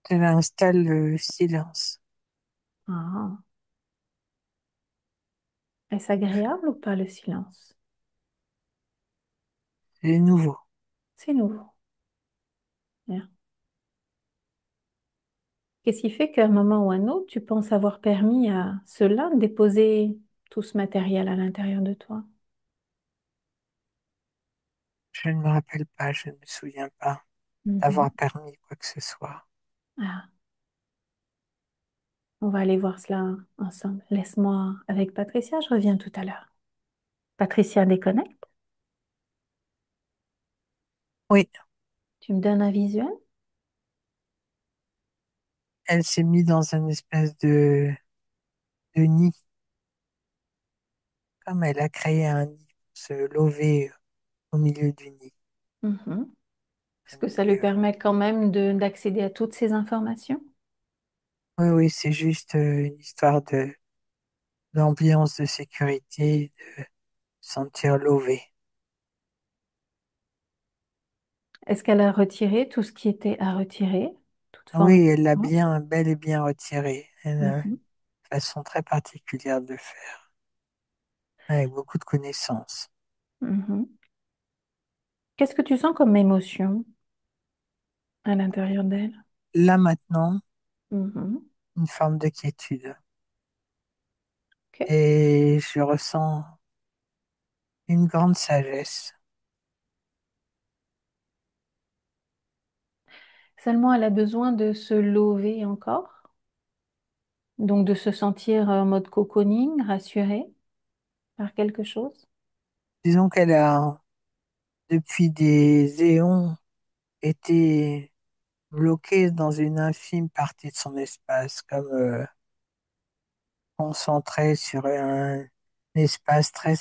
Cela installe le silence. Ah. Est-ce agréable ou pas le silence? C'est nouveau. C'est nouveau. Bien. Qu'est-ce qui fait qu'à un moment ou à un autre, tu penses avoir permis à cela de déposer tout ce matériel à l'intérieur de toi? Je ne me rappelle pas, je ne me souviens pas Mhm. d'avoir permis quoi que ce soit. Ah, on va aller voir cela ensemble. Laisse-moi avec Patricia, je reviens tout à l'heure. Patricia déconnecte. Oui, Tu me donnes un visuel? elle s'est mise dans une espèce de nid, comme elle a créé un nid pour se lever au milieu du nid. Mhm. Est-ce que ça Mais, lui permet quand même d'accéder à toutes ces informations? oui, oui, c'est juste une histoire de d'ambiance de sécurité, de sentir levé. Est-ce qu'elle a retiré tout ce qui était à retirer? Toute forme Oui, de elle l'a violence. bien, bel et bien retiré. Elle a une Mhm. façon très particulière de le faire, avec beaucoup de connaissances. Mhm. Qu'est-ce que tu sens comme émotion à l'intérieur d'elle? Là maintenant, Mhm. une forme de quiétude. Ok. Et je ressens une grande sagesse. Seulement, elle a besoin de se lever encore, donc de se sentir en mode cocooning, rassurée par quelque chose. Disons qu'elle a, depuis des éons, été bloquée dans une infime partie de son espace, comme concentrée sur un espace très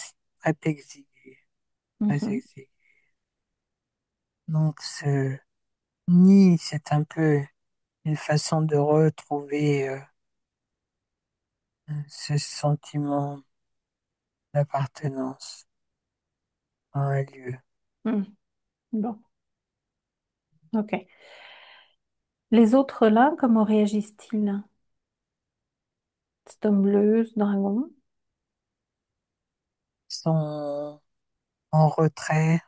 exigu, très Mhm. exigu. Donc ce nid, c'est un peu une façon de retrouver ce sentiment d'appartenance à un lieu. Mhm. Bon, ok. Les autres là, comment réagissent-ils? Storm bleus, dragon. Ils sont en retrait,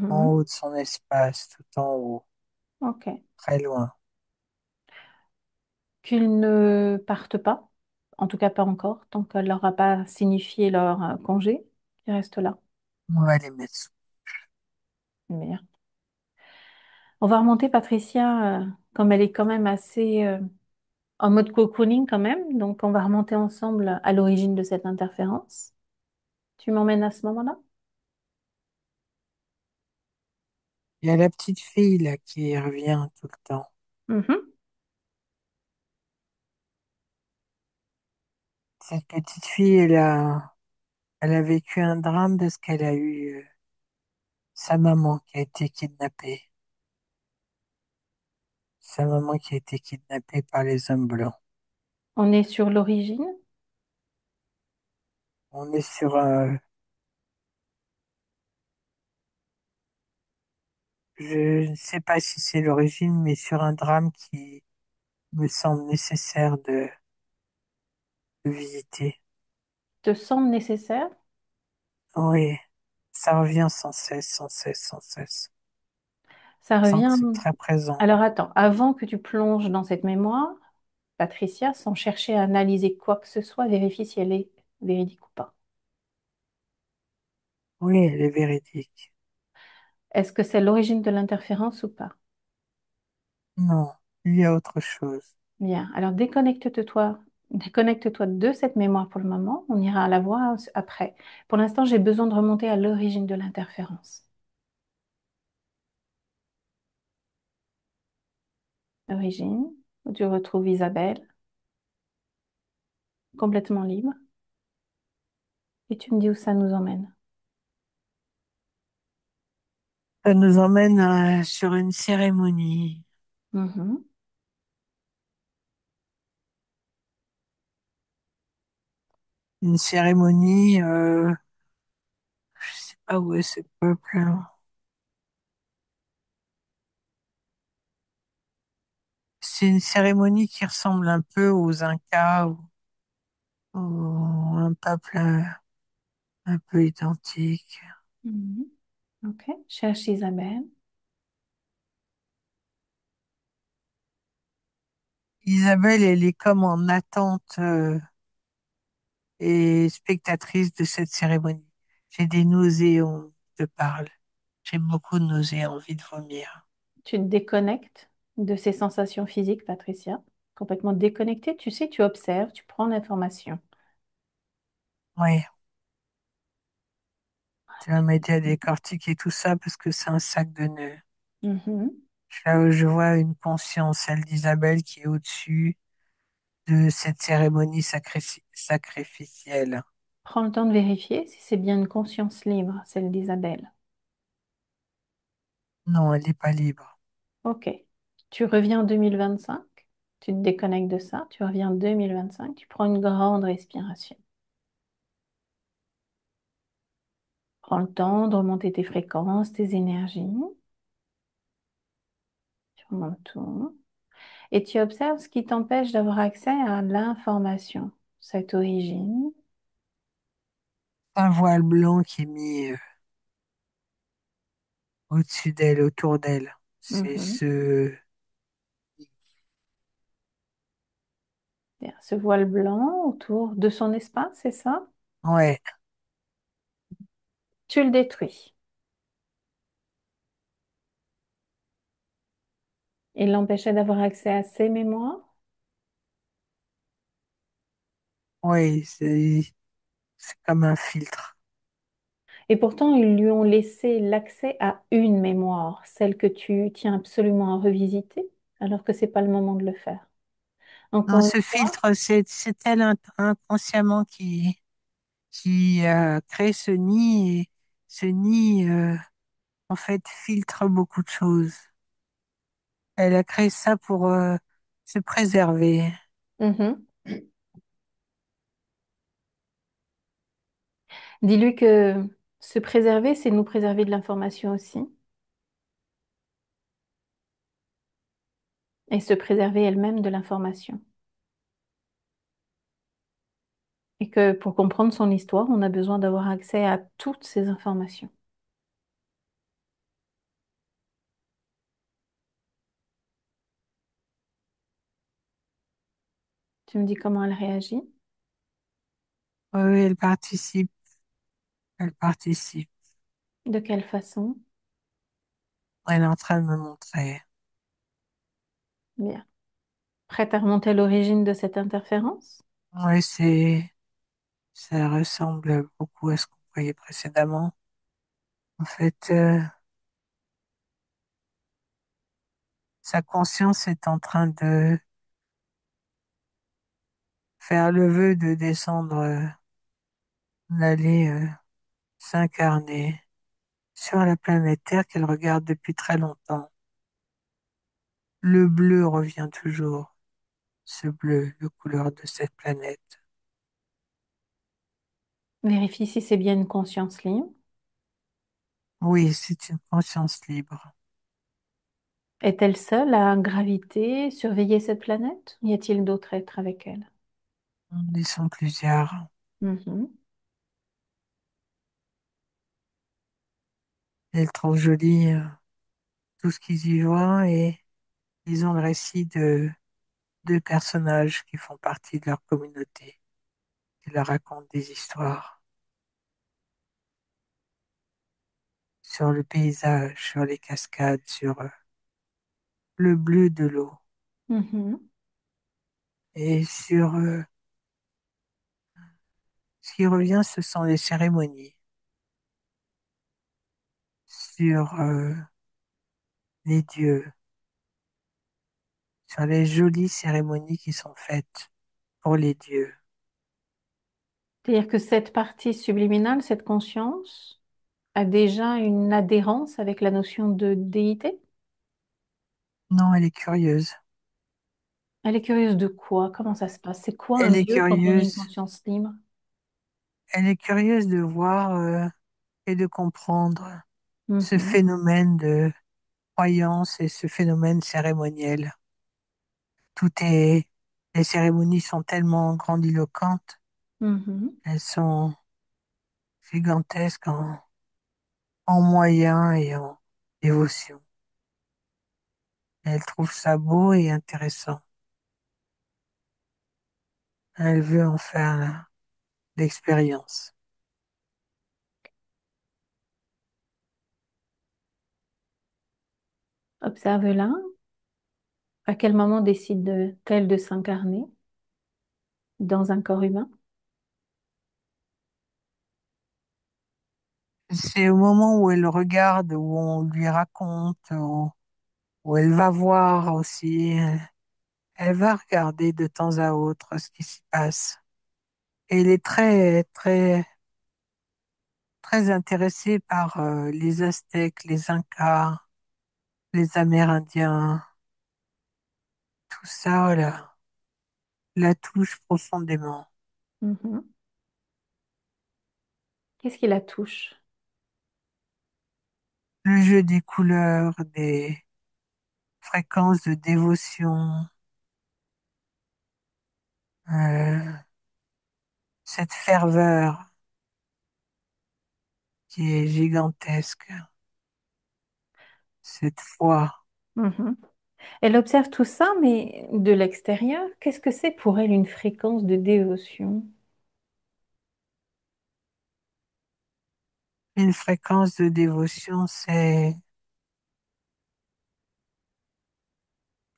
en Mhm. haut de son espace, tout en haut, Ok. très loin. Qu'ils ne partent pas, en tout cas pas encore, tant qu'elle leur a pas signifié leur congé, ils restent là. On va les mettre sous. Bien. On va remonter Patricia, comme elle est quand même assez en mode cocooning quand même, donc on va remonter ensemble à l'origine de cette interférence. Tu m'emmènes à ce moment-là? Il y a la petite fille là qui revient tout le temps. Mhm. Cette petite fille, elle a vécu un drame parce qu'elle a eu sa maman qui a été kidnappée. Sa maman qui a été kidnappée par les hommes blancs. On est sur l'origine. On est sur un, je ne sais pas si c'est l'origine, mais sur un drame qui me semble nécessaire de visiter. Te semble nécessaire? Oui, ça revient sans cesse, sans cesse, sans cesse. Ça Je sens que revient. c'est très présent. Alors attends, avant que tu plonges dans cette mémoire, Patricia, sans chercher à analyser quoi que ce soit, vérifie si elle est véridique ou pas. Oui, elle est véridique. Est-ce que c'est l'origine de l'interférence ou pas? Non, il y a autre chose. Bien. Alors déconnecte-toi de cette mémoire pour le moment. On ira la voir après. Pour l'instant, j'ai besoin de remonter à l'origine de l'interférence. Origine, où tu retrouves Isabelle, complètement libre. Et tu me dis où ça nous emmène. Ça nous emmène sur une cérémonie. Mhm. Une cérémonie, je sais pas où est ce peuple, hein. C'est une cérémonie qui ressemble un peu aux Incas ou un peuple un peu identique. Mhm. Ok. Cherche Isabelle. Isabelle, elle est comme en attente et spectatrice de cette cérémonie. J'ai des nausées, on te parle. J'ai beaucoup de nausées, envie de vomir. Tu te déconnectes de ces sensations physiques, Patricia. Complètement déconnectée. Tu sais, tu observes, tu prends l'information. Oui, tu vas m'aider à décortiquer tout ça parce que c'est un sac de nœuds. Mhm. Là où je vois une conscience, celle d'Isabelle, qui est au-dessus de cette cérémonie sacrificielle. Prends le temps de vérifier si c'est bien une conscience libre, celle d'Isabelle. Non, elle n'est pas libre. Ok. Tu reviens en 2025, tu te déconnectes de ça, tu reviens en 2025, tu prends une grande respiration. Prends le temps de remonter tes fréquences, tes énergies. Tu remontes tout. Et tu observes ce qui t'empêche d'avoir accès à l'information, cette origine. Un voile blanc qui est mis au-dessus d'elle, autour d'elle. C'est Mhm. ce... Bien. Ce voile blanc autour de son espace, c'est ça? Ouais, Tu le détruis. Il l'empêchait d'avoir accès à ses mémoires. ouais, c'est comme un filtre. Et pourtant, ils lui ont laissé l'accès à une mémoire, celle que tu tiens absolument à revisiter, alors que c'est pas le moment de le faire. Non, Encore une ce fois, filtre, c'est elle inconsciemment qui crée ce nid et ce nid, en fait, filtre beaucoup de choses. Elle a créé ça pour se préserver. mhm. Dis-lui que se préserver, c'est nous préserver de l'information aussi, et se préserver elle-même de l'information. Et que pour comprendre son histoire, on a besoin d'avoir accès à toutes ces informations. Tu me dis comment elle réagit? Oui, oui, elle participe, elle participe. De quelle façon? Elle est en train de me montrer. Bien. Prête à remonter à l'origine de cette interférence? Oui, ça ressemble beaucoup à ce qu'on voyait précédemment. En fait, sa conscience est en train de faire le vœu de descendre, d'aller s'incarner sur la planète Terre qu'elle regarde depuis très longtemps. Le bleu revient toujours, ce bleu, la couleur de cette planète. Vérifie si c'est bien une conscience libre. Oui, c'est une conscience libre. Est-elle seule à graviter, surveiller cette planète? Y a-t-il d'autres êtres avec elle? Ils sont plusieurs. Mhm. Ils trouvent joli tout ce qu'ils y voient et ils ont le récit de deux personnages qui font partie de leur communauté, qui leur racontent des histoires sur le paysage, sur les cascades, sur le bleu de l'eau. Mhm. Et sur ce qui revient, ce sont les cérémonies, sur les dieux, sur les jolies cérémonies qui sont faites pour les dieux. C'est-à-dire que cette partie subliminale, cette conscience, a déjà une adhérence avec la notion de déité? Non, elle est curieuse. Elle est curieuse de quoi? Comment ça se passe? C'est quoi un Elle est dieu quand on est une curieuse. conscience libre? Elle est curieuse de voir et de comprendre ce Mhm. phénomène de croyance et ce phénomène cérémoniel. Tout est, les cérémonies sont tellement grandiloquentes, Mhm. elles sont gigantesques en moyens et en dévotion. Elle trouve ça beau et intéressant. Elle veut en faire l'expérience. Observe-la. À quel moment décide-t-elle de s'incarner dans un corps humain? C'est au moment où elle regarde, où on lui raconte, où elle va voir aussi. Elle va regarder de temps à autre ce qui s'y passe. Et elle est très, très, très intéressée par les Aztèques, les Incas, les Amérindiens. Tout ça, la touche profondément. Mhm. Qu'est-ce qui la touche? Le jeu des couleurs, des fréquences de dévotion, euh, cette ferveur qui est gigantesque, cette foi, Mhm. Elle observe tout ça, mais de l'extérieur, qu'est-ce que c'est pour elle une fréquence de dévotion? une fréquence de dévotion, c'est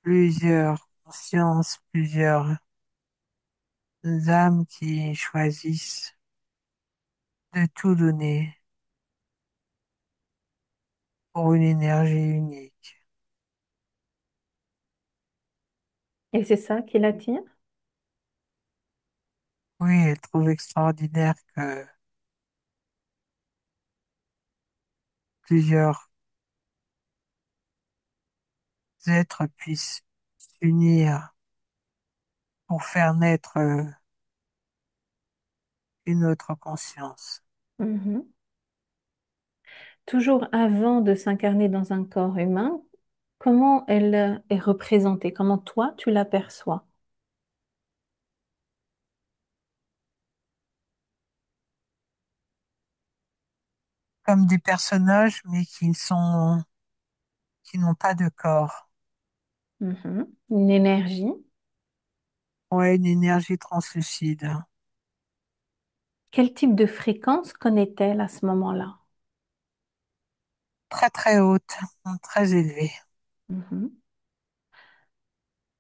plusieurs consciences, plusieurs âmes qui choisissent de tout donner pour une énergie unique. Et c'est ça qui l'attire? Oui, elle trouve extraordinaire que plusieurs êtres puissent s'unir pour faire naître une autre conscience. Mhm. Toujours avant de s'incarner dans un corps humain, comment elle est représentée? Comment toi, tu l'aperçois? Comme des personnages, mais qui n'ont pas de corps. Mhm. Une énergie. Ouais, une énergie translucide. Quel type de fréquence connaît-elle à ce moment-là? Très très haute, très élevée. Mhm.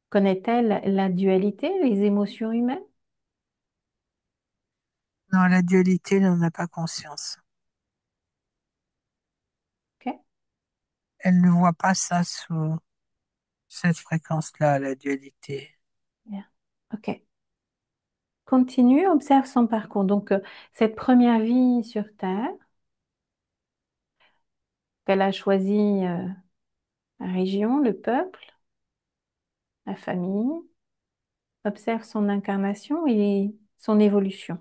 Connaît-elle la dualité, les émotions humaines? Non, la dualité, elle n'en a pas conscience. Ok, Elle ne voit pas ça sous cette fréquence-là, la dualité. bien. Ok. Continue, observe son parcours. Donc, cette première vie sur Terre, qu'elle a choisi la région, le peuple, la famille, observe son incarnation et son évolution.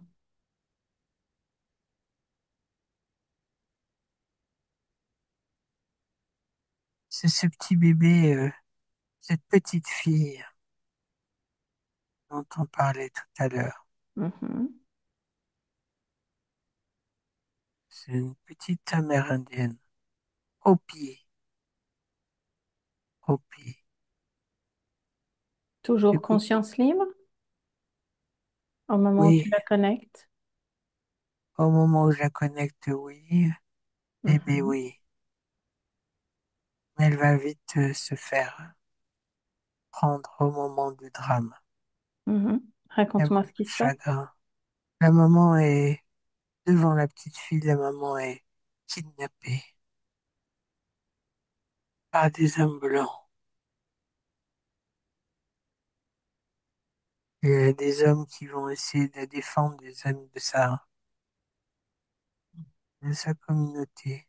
C'est ce petit bébé, cette petite fille dont on parlait tout à l'heure. Mhm. C'est une petite amérindienne. Hopi, Hopi. Toujours Écoute, conscience libre au moment où oui, tu la connectes. au moment où je la connecte, oui. Eh bien Mhm. oui, mais elle va vite se faire. prendre au moment du drame, Mhm. il y a Raconte-moi beaucoup ce qui de se passe. chagrin. La maman est devant la petite fille, la maman est kidnappée par des hommes blancs. Il y a des hommes qui vont essayer de la défendre des amis de sa communauté.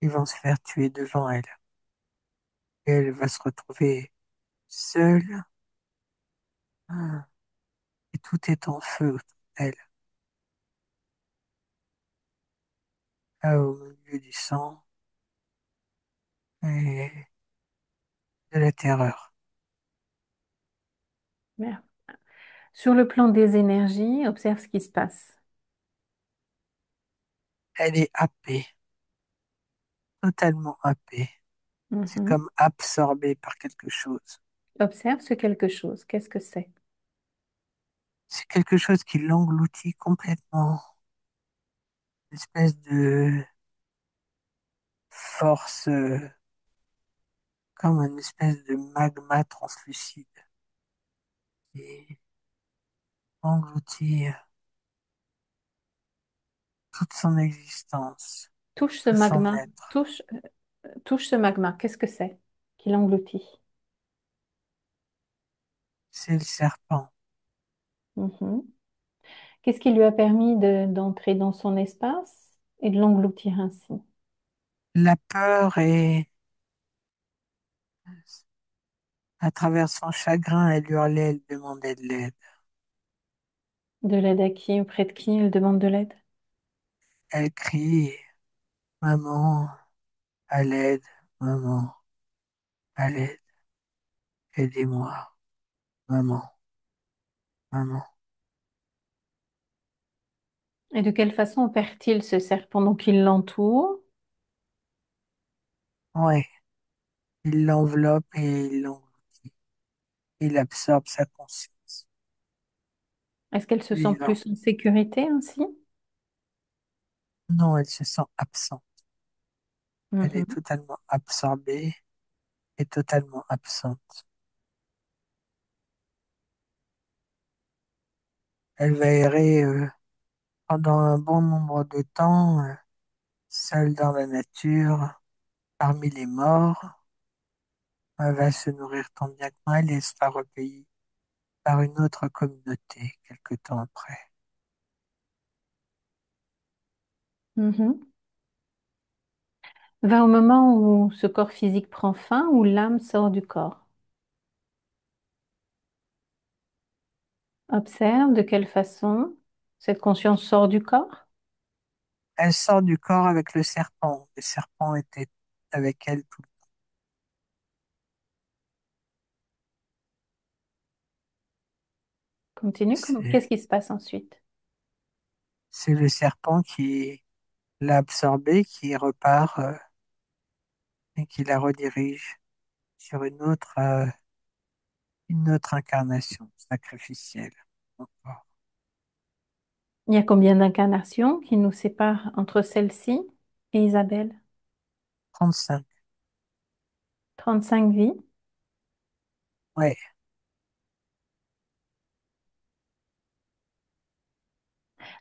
Ils vont se faire tuer devant elle. Et elle va se retrouver seule. Ah, et tout est en feu autour d'elle. Là, au milieu du sang et de la terreur. Merde. Sur le plan des énergies, observe ce qui se passe. Elle est happée, totalement happée. C'est Mhm. comme absorbée par quelque chose. Observe ce quelque chose. Qu'est-ce que c'est? C'est quelque chose qui l'engloutit complètement. Une espèce de force, comme une espèce de magma translucide qui engloutit toute son existence, Touche ce tout son magma. être. Touche ce magma. Qu'est-ce que c'est qui l'engloutit? C'est le serpent. Mhm. Qu'est-ce qui lui a permis d'entrer dans son espace et de l'engloutir ainsi? La peur est, à travers son chagrin, elle hurlait, elle demandait de l'aide. De l'aide à qui? Auprès de qui elle demande de l'aide? Elle crie, maman, à l'aide, maman, à l'aide, aidez-moi, maman, maman. Et de quelle façon opère-t-il ce serpent? Donc il l'entoure. Ouais, il l'enveloppe et il absorbe sa conscience. Est-ce qu'elle se sent Vivant. plus en sécurité ainsi? Non, elle se sent absente. Elle est Mhm. totalement absorbée et totalement absente. Elle va errer pendant un bon nombre de temps, seule dans la nature, parmi les morts. Elle va se nourrir tant bien que mal et sera recueillie par une autre communauté quelque temps après. Mhm. Va au moment où ce corps physique prend fin, où l'âme sort du corps. Observe de quelle façon cette conscience sort du corps. Elle sort du corps avec le serpent. Le serpent était avec elle tout le temps. Continue. C'est, Qu'est-ce qui se passe ensuite? c'est le serpent qui l'a absorbée, qui repart et qui la redirige sur une autre incarnation sacrificielle. Encore. Il y a combien d'incarnations qui nous séparent entre celle-ci et Isabelle? 35. 35 vies. Ouais.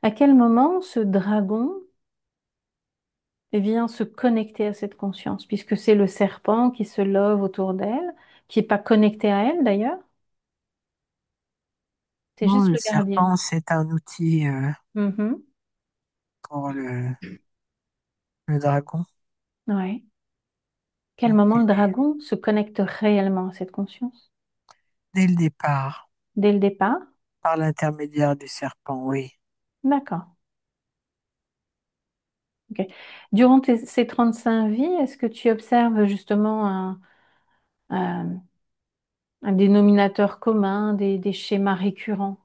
À quel moment ce dragon vient se connecter à cette conscience, puisque c'est le serpent qui se love autour d'elle, qui n'est pas connecté à elle d'ailleurs, c'est Non, juste le le gardien. serpent, c'est un outil Mhm. pour le dragon. Ouais. Quel moment le Et dragon se connecte réellement à cette conscience? dès le départ, Dès le départ? par l'intermédiaire du serpent, oui. D'accord. Ok. Durant ces 35 vies, est-ce que tu observes justement un- un dénominateur commun, des schémas récurrents?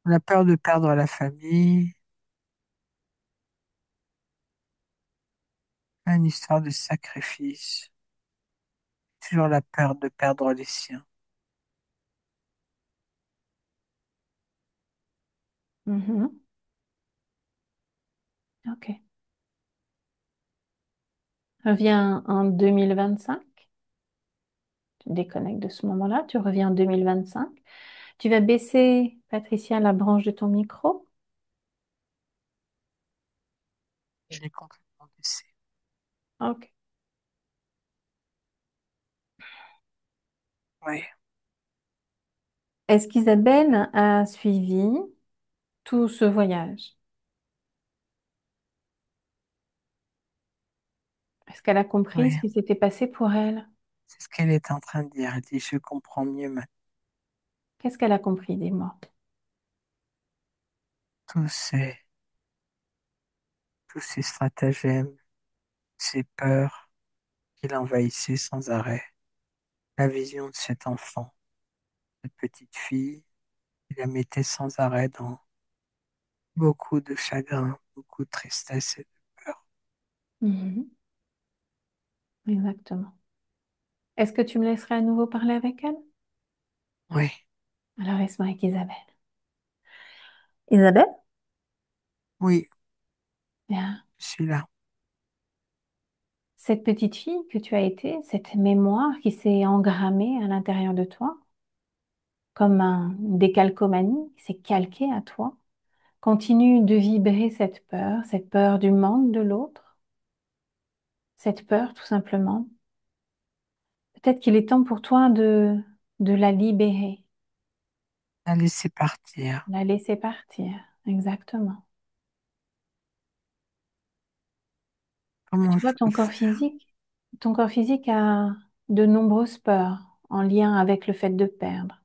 On a peur de perdre la famille, une histoire de sacrifice, toujours la peur de perdre les siens. Mhm. Ok. Reviens en 2025. Tu te déconnectes de ce moment-là, tu reviens en 2025. Tu vas baisser, Patricia, la branche de ton micro. Il est complètement baissé. Ok. Oui, Est-ce qu'Isabelle a suivi tout ce voyage? Est-ce qu'elle a compris oui. ce qui s'était passé pour elle? C'est ce qu'elle est en train de dire. Elle dit, je comprends mieux maintenant Qu'est-ce qu'elle a compris, dis-moi? tous ces, tous ces stratagèmes, ces peurs qui l'envahissaient sans arrêt. La vision de cet enfant, cette petite fille, qui la mettait sans arrêt dans beaucoup de chagrin, beaucoup de tristesse et de peur. Mhm, exactement. Est-ce que tu me laisserais à nouveau parler avec elle? Oui, Alors laisse-moi avec Isabelle. Isabelle? oui, Bien. je suis là. Cette petite fille que tu as été, cette mémoire qui s'est engrammée à l'intérieur de toi, comme une décalcomanie qui s'est calquée à toi, continue de vibrer cette peur du manque de l'autre, cette peur tout simplement. Peut-être qu'il est temps pour toi de la libérer, La laisser partir. la laisser partir. Exactement. Comment Tu je vois, peux faire? ton corps physique a de nombreuses peurs en lien avec le fait de perdre.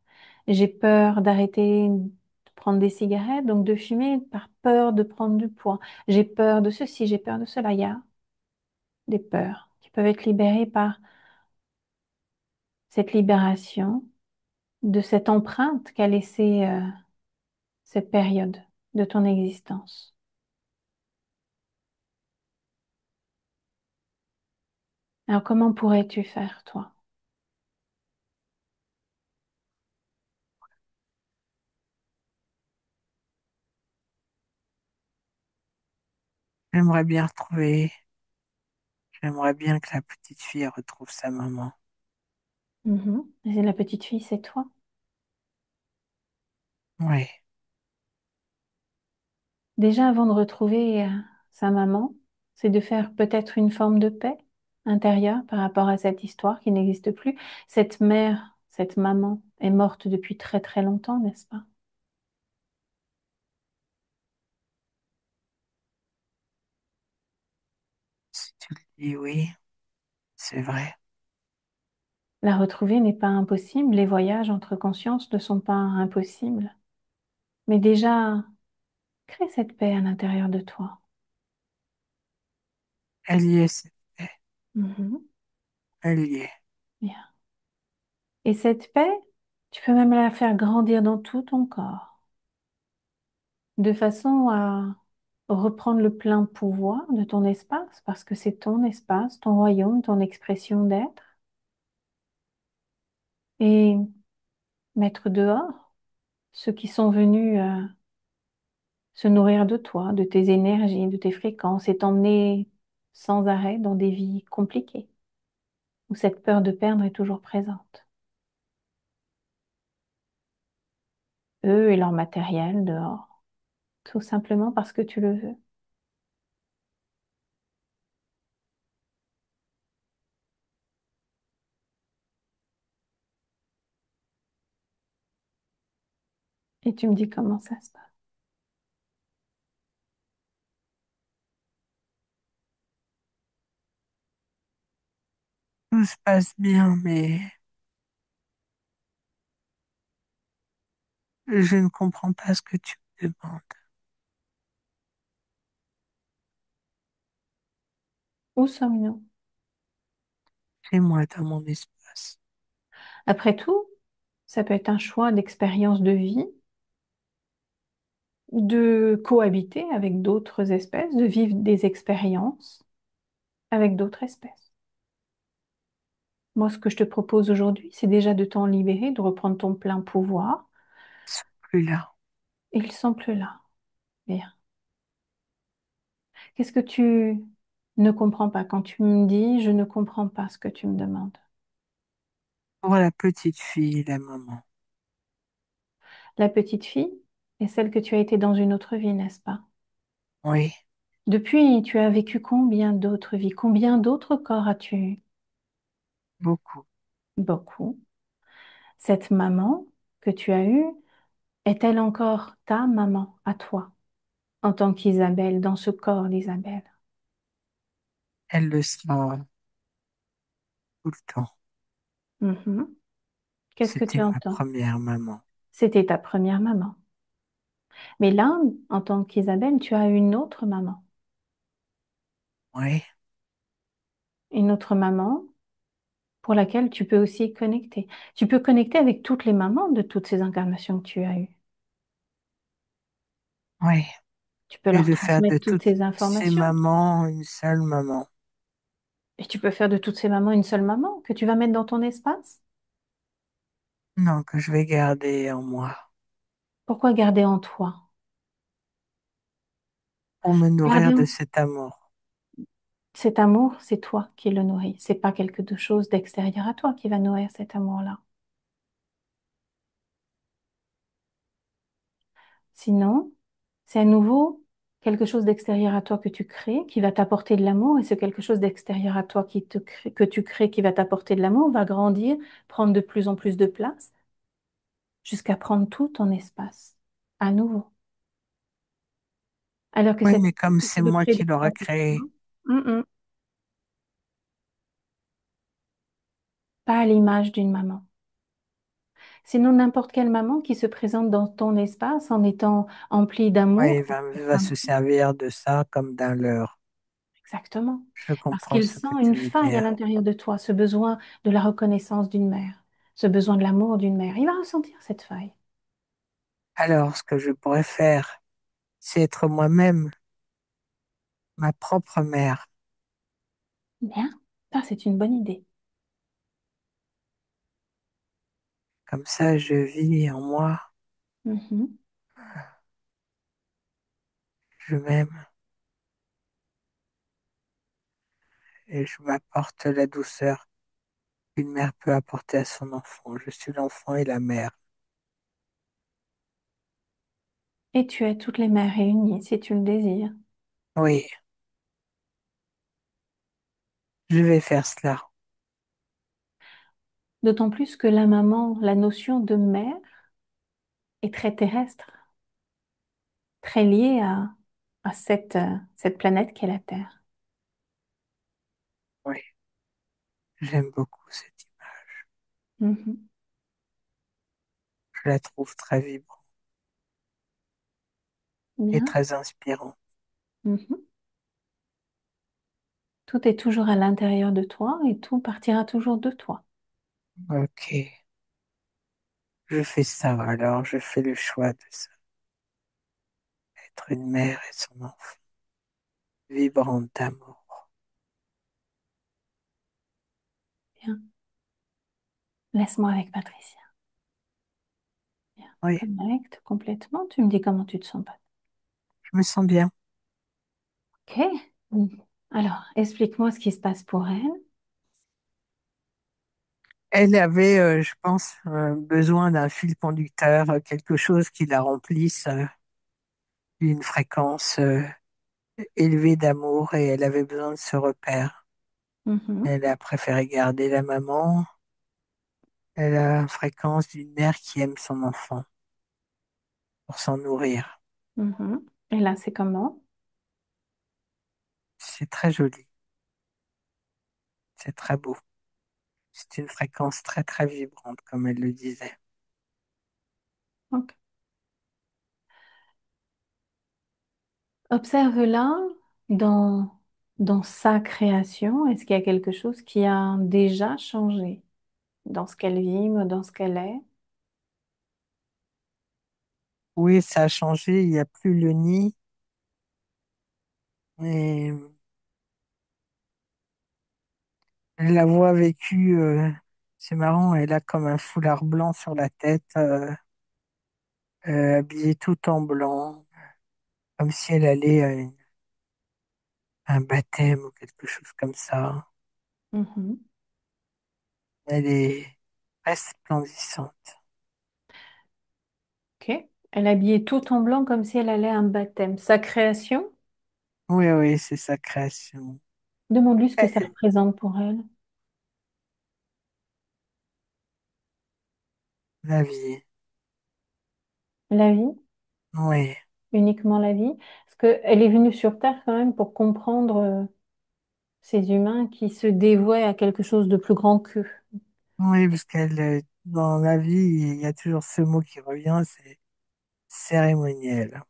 J'ai peur d'arrêter de prendre des cigarettes, donc de fumer par peur de prendre du poids. J'ai peur de ceci, j'ai peur de cela. Il y a des peurs qui peuvent être libérées par cette libération de cette empreinte qu'a laissée cette période de ton existence. Alors comment pourrais-tu faire, toi? J'aimerais bien retrouver, j'aimerais bien que la petite fille retrouve sa maman. Mhm. Et la petite fille, c'est toi. Oui, Déjà, avant de retrouver sa maman, c'est de faire peut-être une forme de paix intérieure par rapport à cette histoire qui n'existe plus. Cette mère, cette maman est morte depuis très très longtemps, n'est-ce pas? si tu le dis, oui, c'est vrai. La retrouver n'est pas impossible, les voyages entre consciences ne sont pas impossibles. Mais déjà, crée cette paix à l'intérieur de toi. Elle y est, c'est vrai. Mhm. Elle y est. Bien. Et cette paix, tu peux même la faire grandir dans tout ton corps, de façon à reprendre le plein pouvoir de ton espace, parce que c'est ton espace, ton royaume, ton expression d'être, et mettre dehors ceux qui sont venus se nourrir de toi, de tes énergies, de tes fréquences, et t'emmener sans arrêt dans des vies compliquées, où cette peur de perdre est toujours présente. Eux et leur matériel dehors, tout simplement parce que tu le veux. Et tu me dis comment ça se passe. Tout se passe bien, mais je ne comprends pas ce que tu me demandes. Où sommes-nous? Chez moi, dans mon espace. Après tout, ça peut être un choix d'expérience de vie, de cohabiter avec d'autres espèces, de vivre des expériences avec d'autres espèces. Moi, ce que je te propose aujourd'hui, c'est déjà de t'en libérer, de reprendre ton plein pouvoir. Ils sont plus là. Et ils sont plus là. Bien. Qu'est-ce que tu ne comprends pas quand tu me dis je ne comprends pas ce que tu me demandes? Pour la petite fille, la maman. La petite fille est celle que tu as été dans une autre vie, n'est-ce pas? Oui, Depuis, tu as vécu combien d'autres vies? Combien d'autres corps as-tu eu? beaucoup. Beaucoup. Cette maman que tu as eue, est-elle encore ta maman à toi, en tant qu'Isabelle, dans ce corps d'Isabelle? Elle le sera tout le temps. Mhm. Qu'est-ce que C'était tu ma entends? première maman. C'était ta première maman. Mais là, en tant qu'Isabelle, tu as une autre maman. Oui, Une autre maman pour laquelle tu peux aussi connecter. Tu peux connecter avec toutes les mamans de toutes ces incarnations que tu as eues. oui. Tu peux Et leur de faire de transmettre toutes toutes ces ces informations. mamans une seule maman. Et tu peux faire de toutes ces mamans une seule maman que tu vas mettre dans ton espace. Non, que je vais garder en moi Pourquoi garder en toi? pour me nourrir Garder de en... cet amour. Cet amour, c'est toi qui le nourris. C'est pas quelque chose d'extérieur à toi qui va nourrir cet amour-là. Sinon, c'est à nouveau quelque chose d'extérieur à toi que tu crées, qui va t'apporter de l'amour, et ce quelque chose d'extérieur à toi que tu crées, qui va t'apporter de l'amour, va grandir, prendre de plus en plus de place, jusqu'à prendre tout ton espace, à nouveau. Alors que Oui, cette mais comme que c'est tu veux moi créer qui d'espace l'aurais pour toi, créé. pas à l'image d'une maman. Sinon, n'importe quelle maman qui se présente dans ton espace en étant emplie Ouais, d'amour, il va se servir de ça comme d'un leurre. exactement. Je Parce comprends qu'il ce sent que tu une veux faille à dire. l'intérieur de toi, ce besoin de la reconnaissance d'une mère, ce besoin de l'amour d'une mère. Il va ressentir cette faille. Alors, ce que je pourrais faire, c'est être moi-même, ma propre mère. Bien, ça c'est une bonne idée. Comme ça, je vis en moi, Mhm. je m'aime et je m'apporte la douceur qu'une mère peut apporter à son enfant. Je suis l'enfant et la mère. Et tu es toutes les mères réunies si tu le désires. Oui, je vais faire cela. D'autant plus que la maman, la notion de mère est très terrestre, très liée à cette planète qu'est la Terre. Oui, j'aime beaucoup cette image. Mhm. Je la trouve très vibrante et Bien. très inspirante. Mhm. Tout est toujours à l'intérieur de toi et tout partira toujours de toi. Ok, je fais ça alors, je fais le choix de ça. Être une mère et son enfant, vibrante d'amour. Bien. Laisse-moi avec Patricia. Bien. Oui, Connecte complètement. Tu me dis comment tu te sens, Pat. je me sens bien. Ok. Mm. Alors, explique-moi ce qui se passe pour elle. Elle avait, je pense, besoin d'un fil conducteur, quelque chose qui la remplisse d'une fréquence élevée d'amour et elle avait besoin de ce repère. Mhm. Elle a préféré garder la maman. Elle a la fréquence d'une mère qui aime son enfant pour s'en nourrir. Mhm. Et là, c'est comment? C'est très joli, c'est très beau. C'est une fréquence très très vibrante, comme elle le disait. Ok. Observe-la dans, dans sa création. Est-ce qu'il y a quelque chose qui a déjà changé dans ce qu'elle vibre, dans ce qu'elle est? Oui, ça a changé, il n'y a plus le nid. Et je la voix vécue, c'est marrant, elle a comme un foulard blanc sur la tête, habillée tout en blanc, comme si elle allait un baptême ou quelque chose comme ça. Mhm. Elle est resplendissante. Ok. Elle est habillée tout en blanc comme si elle allait à un baptême. Sa création, Oui, oui, c'est sa création. demande-lui ce que ça Eh, représente pour elle. la vie, La vie, oui, uniquement la vie. Parce qu'elle est venue sur Terre quand même pour comprendre ces humains qui se dévouaient à quelque chose de plus grand qu'eux. oui, parce qu'elle, dans la vie, il y a toujours ce mot qui revient, c'est cérémoniel.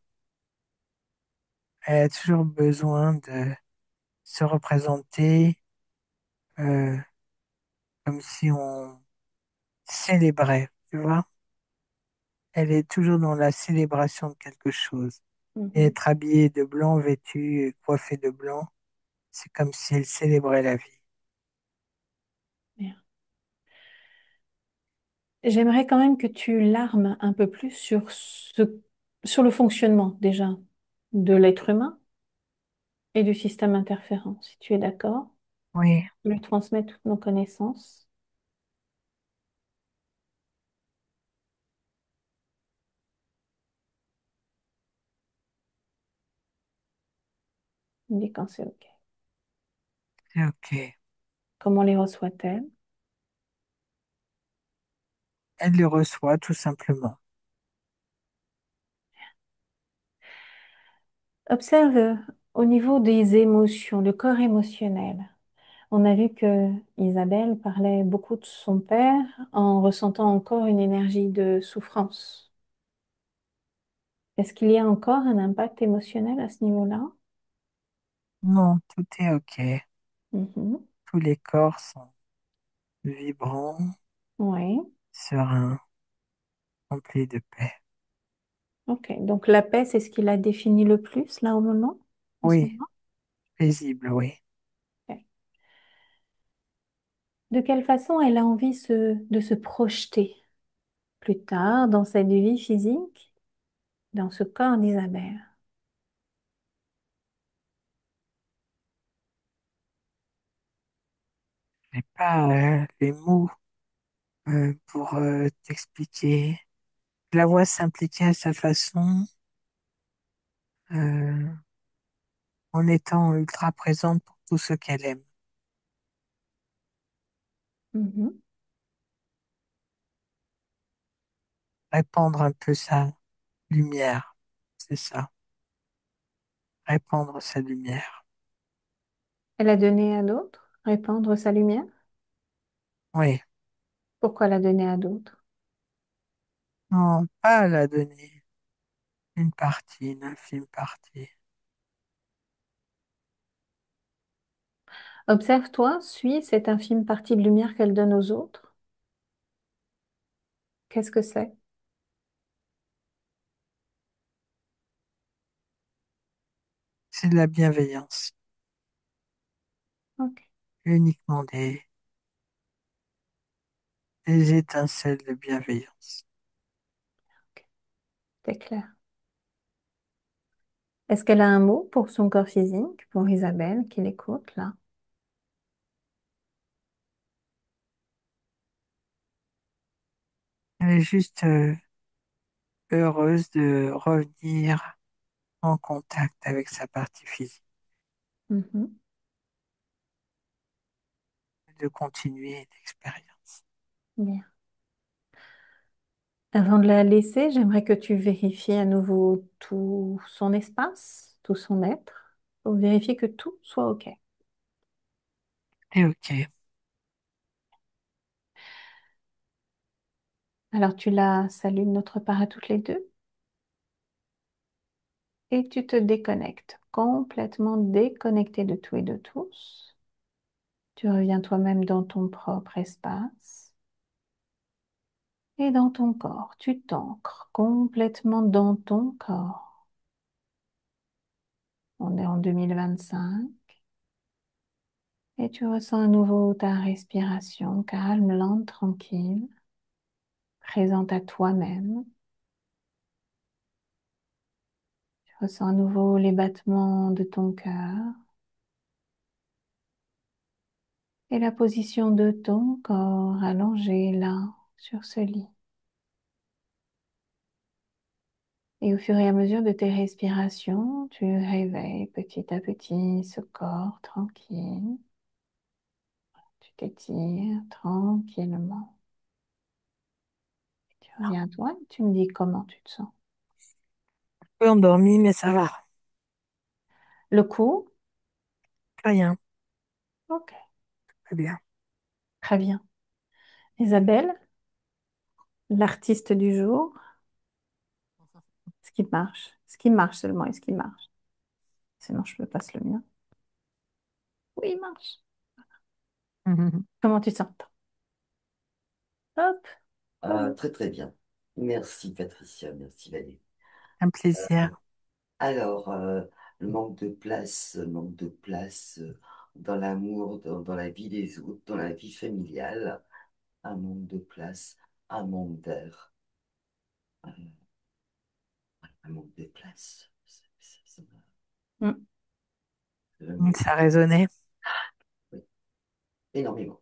Elle a toujours besoin de se représenter euh, comme si on célébrait, tu vois. Elle est toujours dans la célébration de quelque chose. Et Mhm. être habillée de blanc, vêtue, coiffée de blanc, c'est comme si elle célébrait la vie. Bien. J'aimerais quand même que tu l'armes un peu plus sur sur le fonctionnement déjà de l'être humain et du système interférent. Si tu es d'accord, Oui, je lui transmets toutes nos connaissances. Il me dit quand c'est OK. c'est OK. Comment les reçoit-elle? Elle le reçoit tout simplement. Observe au niveau des émotions, le corps émotionnel. On a vu que Isabelle parlait beaucoup de son père en ressentant encore une énergie de souffrance. Est-ce qu'il y a encore un impact émotionnel à ce niveau-là? Non, tout est OK. Mhm. Tous les corps sont vibrants, Oui. sereins, remplis de paix. Ok. Donc la paix, c'est ce qui la définit le plus là au moment, en ce Oui, moment? paisible, oui. Ok. De quelle façon elle a envie de se projeter plus tard dans cette vie physique, dans ce corps d'Isabelle? J'ai pas les mots pour t'expliquer. Je la vois s'impliquer à sa façon, euh, en étant ultra présente pour tout ce qu'elle aime. Mhm. Répandre un peu sa lumière, c'est ça. Répandre sa lumière. Elle a donné à d'autres, répandre sa lumière. Oui, Pourquoi la donner à d'autres? non, pas la donner une partie, une infime partie. Observe-toi, suis cette infime partie de lumière qu'elle donne aux autres. Qu'est-ce que c'est? C'est de la bienveillance. Ok, Uniquement des étincelles de bienveillance. ok, c'est clair. Est-ce qu'elle a un mot pour son corps physique, pour Isabelle qui l'écoute là? Elle est juste heureuse de revenir en contact avec sa partie physique, Mhm. de continuer l'expérience. Bien. Avant de la laisser, j'aimerais que tu vérifies à nouveau tout son espace, tout son être, pour vérifier que tout soit OK. Et ok, Alors tu la salues de notre part à toutes les deux et tu te déconnectes, complètement déconnecté de tout et de tous. Tu reviens toi-même dans ton propre espace et dans ton corps. Tu t'ancres complètement dans ton corps. On est en 2025 et tu ressens à nouveau ta respiration calme, lente, tranquille, présente à toi-même. Tu ressens à nouveau les battements de ton cœur et la position de ton corps allongé là sur ce lit. Et au fur et à mesure de tes respirations, tu réveilles petit à petit ce corps tranquille. Tu t'étires tranquillement. Tu reviens à toi et tu me dis comment tu te sens. Un peu endormi, mais ça va. Le cou, Rien. ok, Très bien. très bien. Isabelle, l'artiste du jour, ce qui marche seulement, est-ce qu'il marche? Sinon, je me passe le mien. Oui, il marche. Mhm. Comment tu te sens? Hop. Très très bien. Merci Patricia, merci Valérie. Un plaisir. Alors, le manque de place dans l'amour, dans la vie des autres, dans la vie familiale, un manque de place, un manque d'air, un manque de place. Mm. Ça résonnait. Oui, énormément.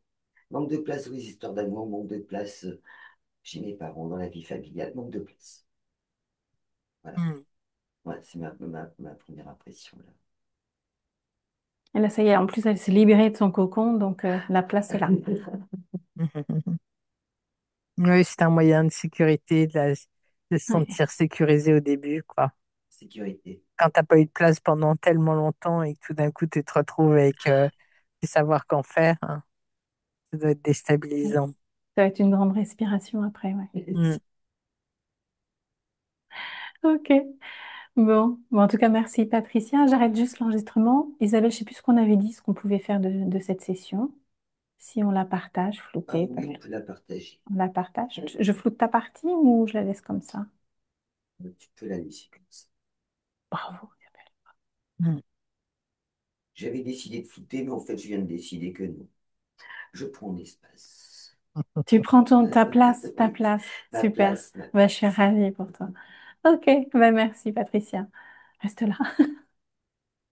Manque de place, oui, histoires d'amour, manque de place chez mes parents, dans la vie familiale, manque de place. Voilà. Mhm. Ouais, c'est ma première impression là. Et là, ça y est, en plus, elle s'est libérée de son cocon, donc la place est là. Oui, c'est un moyen de sécurité, de se Ouais. sentir sécurisé au début, quoi. Sécurité. Quand t'as pas eu de place pendant tellement longtemps et que tout d'un coup tu te retrouves avec des savoir qu'en faire, hein, ça doit être déstabilisant. Ça va être une grande respiration après, ouais. Mm. Ok. Bon. Bon, en tout cas, merci Patricia. J'arrête juste l'enregistrement. Isabelle, je sais plus ce qu'on avait dit, ce qu'on pouvait faire de cette session. Si on la partage, Ah floutée, oui, on peut la partager. on la partage. Je floute ta partie ou je la laisse comme ça? Tu peux la laisser comme ça. Bravo. Mm. J'avais décidé de flouter, mais en fait, je viens de décider que non. Je prends l'espace. Tu prends ta place, ta Oui, place. ma Super. place, ma Bah, je suis place. ravie pour toi. Ok, bah, merci Patricia. Reste là.